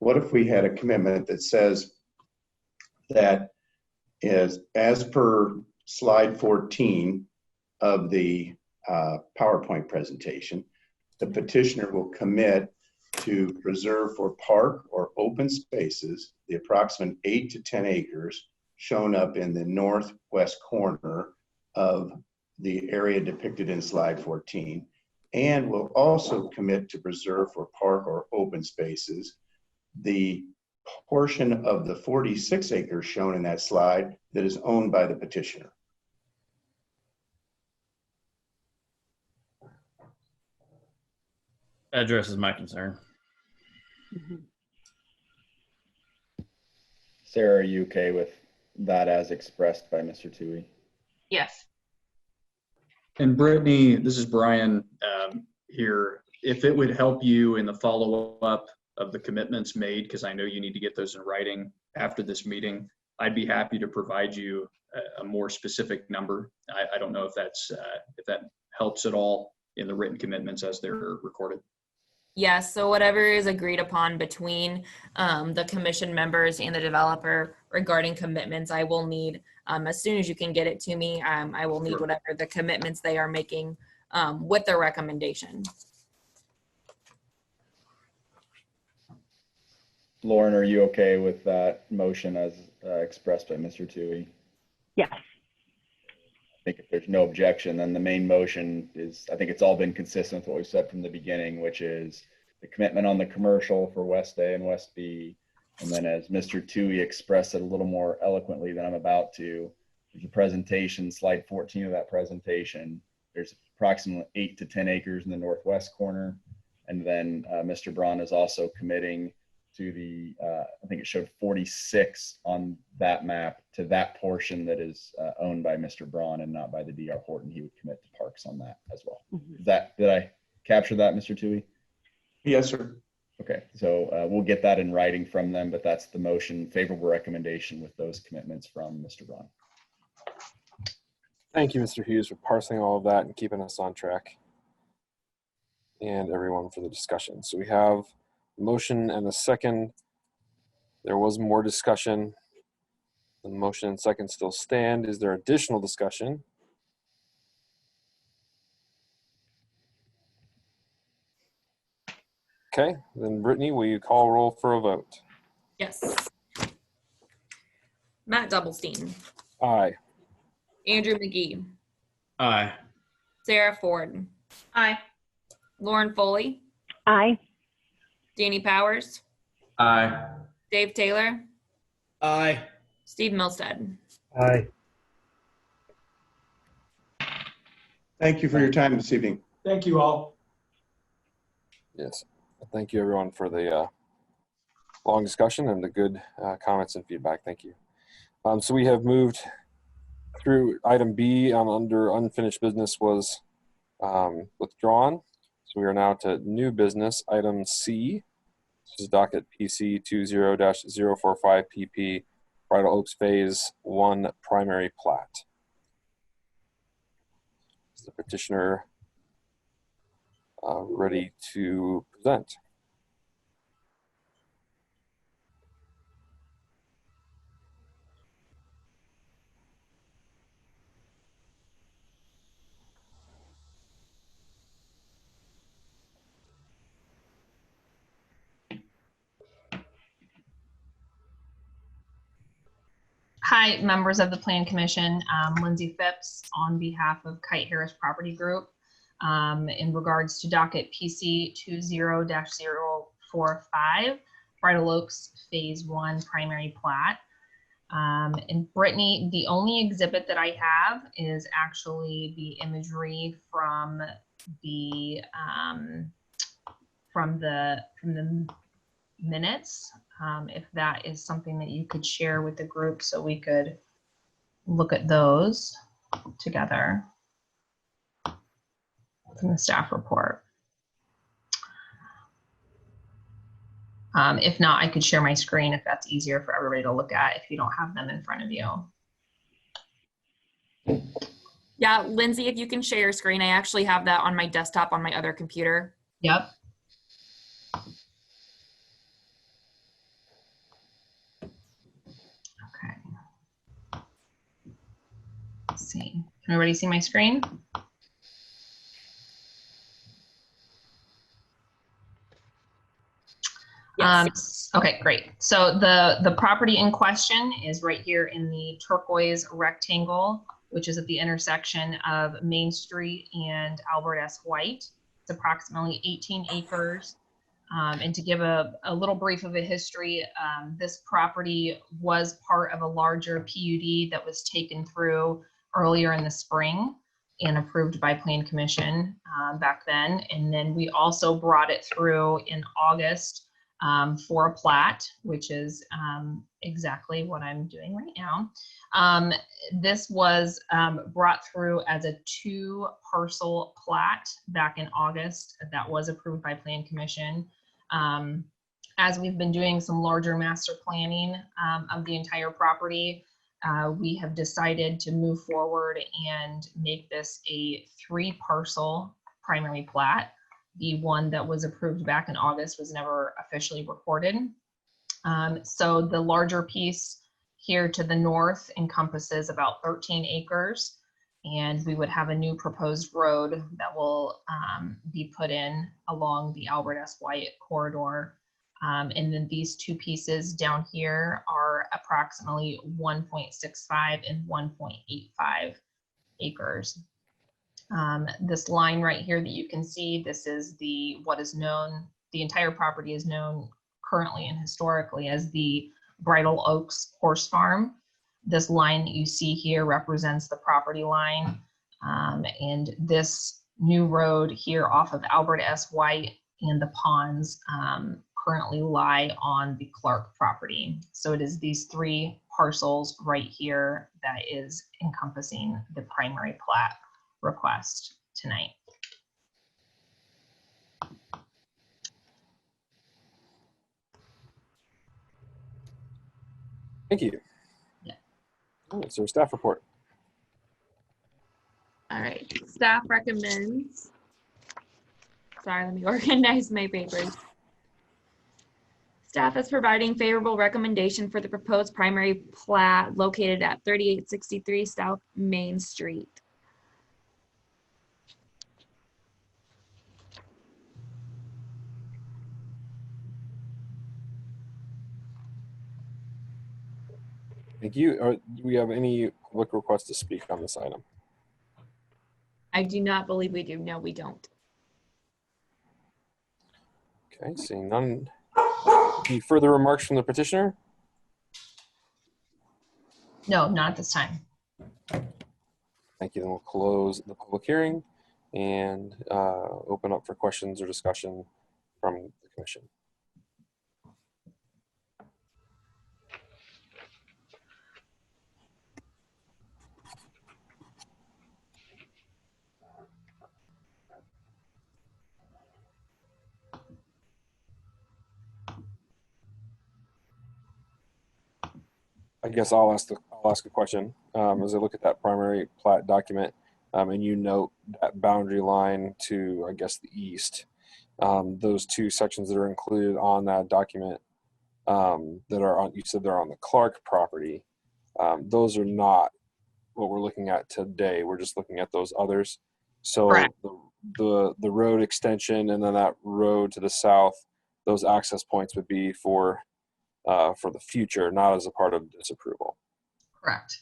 What if we had a commitment that says that is, as per slide 14 of the PowerPoint presentation, the petitioner will commit to preserve for park or open spaces the approximate 8 to 10 acres shown up in the northwest corner of the area depicted in slide 14, and will also commit to preserve for park or open spaces the portion of the 46 acres shown in that slide that is owned by the petitioner. That addresses my concern. Sarah, are you okay with that as expressed by Mr. Tui? Yes. And Brittany, this is Brian here. If it would help you in the follow-up of the commitments made, because I know you need to get those in writing after this meeting, I'd be happy to provide you a more specific number. I don't know if that helps at all in the written commitments as they're recorded. Yes, so whatever is agreed upon between the commission members and the developer regarding commitments, I will need, as soon as you can get it to me, I will need whatever the commitments they are making with the recommendation. Lauren, are you okay with that motion as expressed by Mr. Tui? Yes. I think if there's no objection, then the main motion is, I think it's all been consistent with what we said from the beginning, which is the commitment on the commercial for West A and West B. And then as Mr. Tui expressed it a little more eloquently than I'm about to, there's a presentation, slide 14 of that presentation. There's approximately 8 to 10 acres in the northwest corner. And then Mr. Braun is also committing to the, I think it showed 46 on that map, to that portion that is owned by Mr. Braun and not by the D.R. Horton. He would commit to parks on that as well. Did I capture that, Mr. Tui? Yes, sir. Okay, so we'll get that in writing from them, but that's the motion, favorable recommendation with those commitments from Mr. Braun. Thank you, Mr. Hughes, for parsing all of that and keeping us on track, and everyone for the discussion. So we have a motion and a second. There was more discussion. The motion and second still stand. Is there additional discussion? Okay, then Brittany, will you call roll for a vote? Yes. Matt Doublestein. Aye. Andrew McGee. Aye. Sarah Ford. Aye. Lauren Foley. Aye. Danny Powers. Aye. Dave Taylor. Aye. Steve Milstead. Aye. Thank you for your time this evening. Thank you all. Yes. Thank you, everyone, for the long discussion and the good comments and feedback. Thank you. So we have moved through item B under unfinished business was withdrawn. So we are now to new business, item C. This is docket PC 20-045 PP, Bridal Oaks Phase 1 primary plat. Is the petitioner ready to present? Hi, members of the Plan Commission. Lindsay Phipps on behalf of Kite Harris Property Group. In regards to docket PC 20-045, Bridal Oaks Phase 1 primary plat. And Brittany, the only exhibit that I have is actually the imagery from the minutes. If that is something that you could share with the group so we could look at those together from the staff report. If not, I could share my screen if that's easier for everybody to look at if you don't have them in front of you. Yeah, Lindsay, if you can share your screen, I actually have that on my desktop on my other computer. Yep. Okay. Let's see. Can everybody see my screen? Yes. Okay, great. So the property in question is right here in the turquoise rectangle, which is at the intersection of Main Street and Albert S. White. It's approximately 18 acres. And to give a little brief of a history, this property was part of a larger PUD that was taken through earlier in the spring and approved by Plan Commission back then. And then we also brought it through in August for a plat, which is exactly what I'm doing right now. This was brought through as a 2-parcel plat back in August. That was approved by Plan Commission. As we've been doing some larger master planning of the entire property, we have decided to move forward and make this a 3-parcel primary plat. The one that was approved back in August was never officially recorded. So the larger piece here to the north encompasses about 13 acres, and we would have a new proposed road that will be put in along the Albert S. White corridor. And then these 2 pieces down here are approximately 1.65 and 1.85 acres. This line right here that you can see, this is what is known, the entire property is known currently and historically as the Bridal Oaks Horse Farm. This line that you see here represents the property line. And this new road here off of Albert S. White and the ponds currently lie on the Clark property. So it is these 3 parcels right here that is encompassing the primary plat request tonight. Thank you. Yeah. All right, so staff report. All right, staff recommends. Sorry, let me organize my papers. Staff is providing favorable recommendation for the proposed primary plat located at 3863 South Main Street. Thank you. Do we have any public requests to speak on this item? I do not believe we do. No, we don't. Okay, seeing none. Any further remarks from the petitioner? No, not at this time. Thank you. Then we'll close the public hearing and open up for questions or discussion from the commission. I guess I'll ask a question as I look at that primary plat document, and you note that boundary line to, I guess, the east. Those 2 sections that are included on that document that are on, you said they're on the Clark property. Those are not what we're looking at today. We're just looking at those others. So the road extension and then that road to the south, those access points would be for the future, not as a part of this approval. Correct.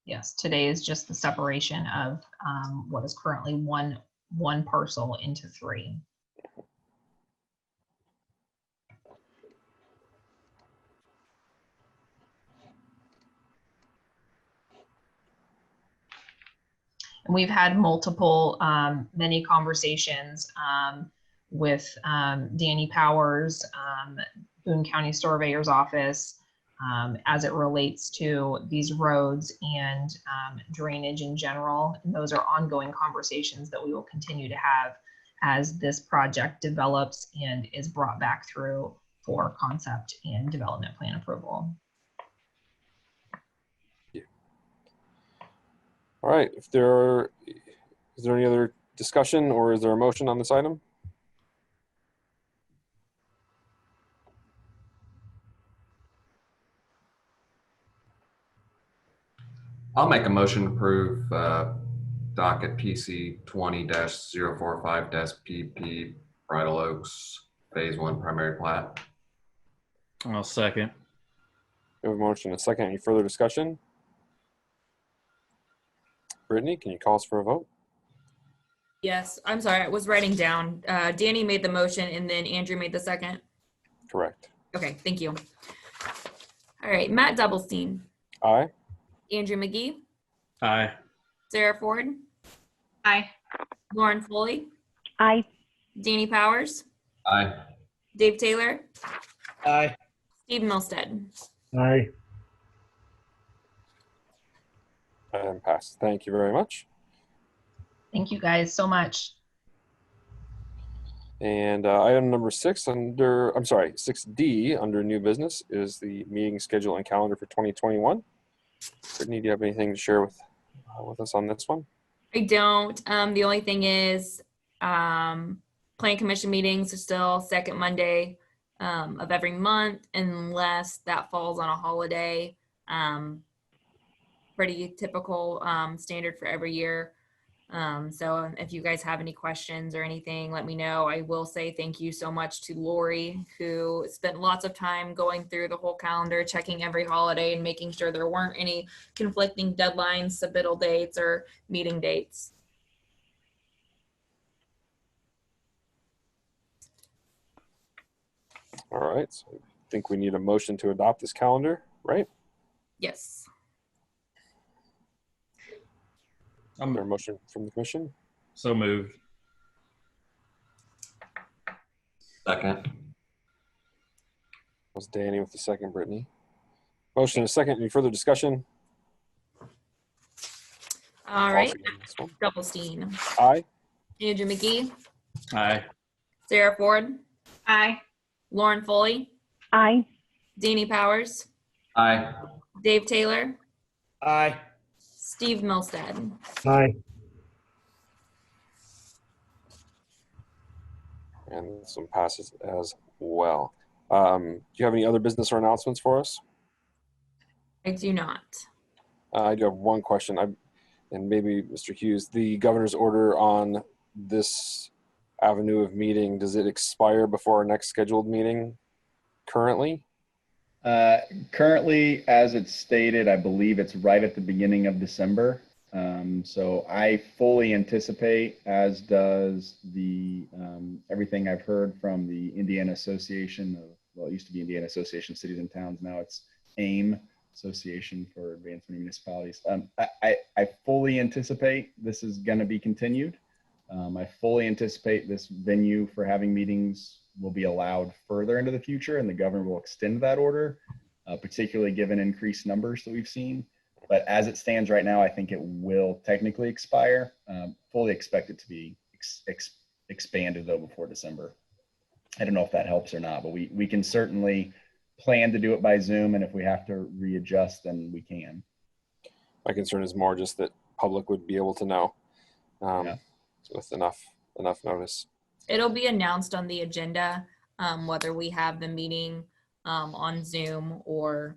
Yes, today is just the separation of what is currently one parcel into 3. And we've had many conversations with Danny Powers, Boone County Surveyor's Office, as it relates to these roads and drainage in general. And those are ongoing conversations that we will continue to have as this project develops and is brought back through for concept and development plan approval. All right, is there any other discussion or is there a motion on this item? I'll make a motion to approve docket PC 20-045-PP Bridal Oaks Phase 1 primary plat. I'll second. We have a motion and a second. Any further discussion? Brittany, can you call us for a vote? Yes, I'm sorry, I was writing down. Danny made the motion and then Andrew made the second. Correct. Okay, thank you. All right, Matt Doublestein, Aye. Andrew McGee, Aye. Sarah Ford, Aye. Lauren Foley, Aye. Danny Powers, Aye. Dave Taylor, Aye. Steve Milstead. Aye. And passed. Thank you very much. Thank you guys so much. And item number 6D under new business is the meeting schedule and calendar for 2021. Brittany, do you have anything to share with us on this one? I don't. The only thing is, Plan Commission meetings are still second Monday of every month, unless that falls on a holiday. Pretty typical standard for every year. So if you guys have any questions or anything, let me know. I will say thank you so much to Lori, who spent lots of time going through the whole calendar, checking every holiday and making sure there weren't any conflicting deadlines, submittal dates, or meeting dates. All right. So I think we need a motion to adopt this calendar, right? Yes. Is there a motion from the commission? So moved. Second. That was Danny with the second, Brittany. Motion and a second. Any further discussion? All right. This one. Doublestein, Aye. Andrew McGee, Aye. Sarah Ford, Aye. Lauren Foley, Aye. Danny Powers, Aye. Dave Taylor, Aye. Steve Milstead. Aye. And this one passes as well. Do you have any other business or announcements for us? I do not. I do have one question. And maybe Mr. Hughes, the governor's order on this avenue of meeting, does it expire before our next scheduled meeting currently? Currently, as it's stated, I believe it's right at the beginning of December. So I fully anticipate, as does the everything I've heard from the Indiana Association of, well, it used to be Indiana Association of Cities and Towns. Now it's AIM, Association for Advancement of Municipalities. I fully anticipate this is going to be continued. I fully anticipate this venue for having meetings will be allowed further into the future, and the governor will extend that order, particularly given increased numbers that we've seen. But as it stands right now, I think it will technically expire. Fully expect it to be expanded, though, before December. I don't know if that helps or not, but we can certainly plan to do it by Zoom, and if we have to readjust, then we can. My concern is more just that public would be able to know with enough notice. It'll be announced on the agenda, whether we have the meeting on Zoom or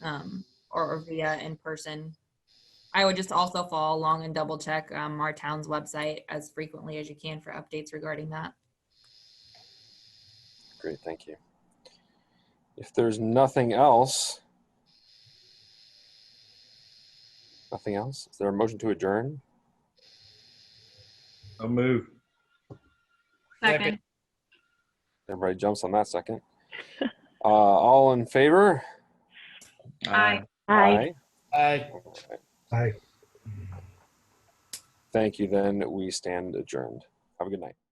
via in person. I would just also follow along and double check our town's website as frequently as you can for updates regarding that. Great, thank you. If there's nothing else, is there a motion to adjourn? So moved. Second. Everybody jumps on that second. All in favor? Aye. Aye. Aye. Aye. Thank you, then we stand adjourned. Have a good night.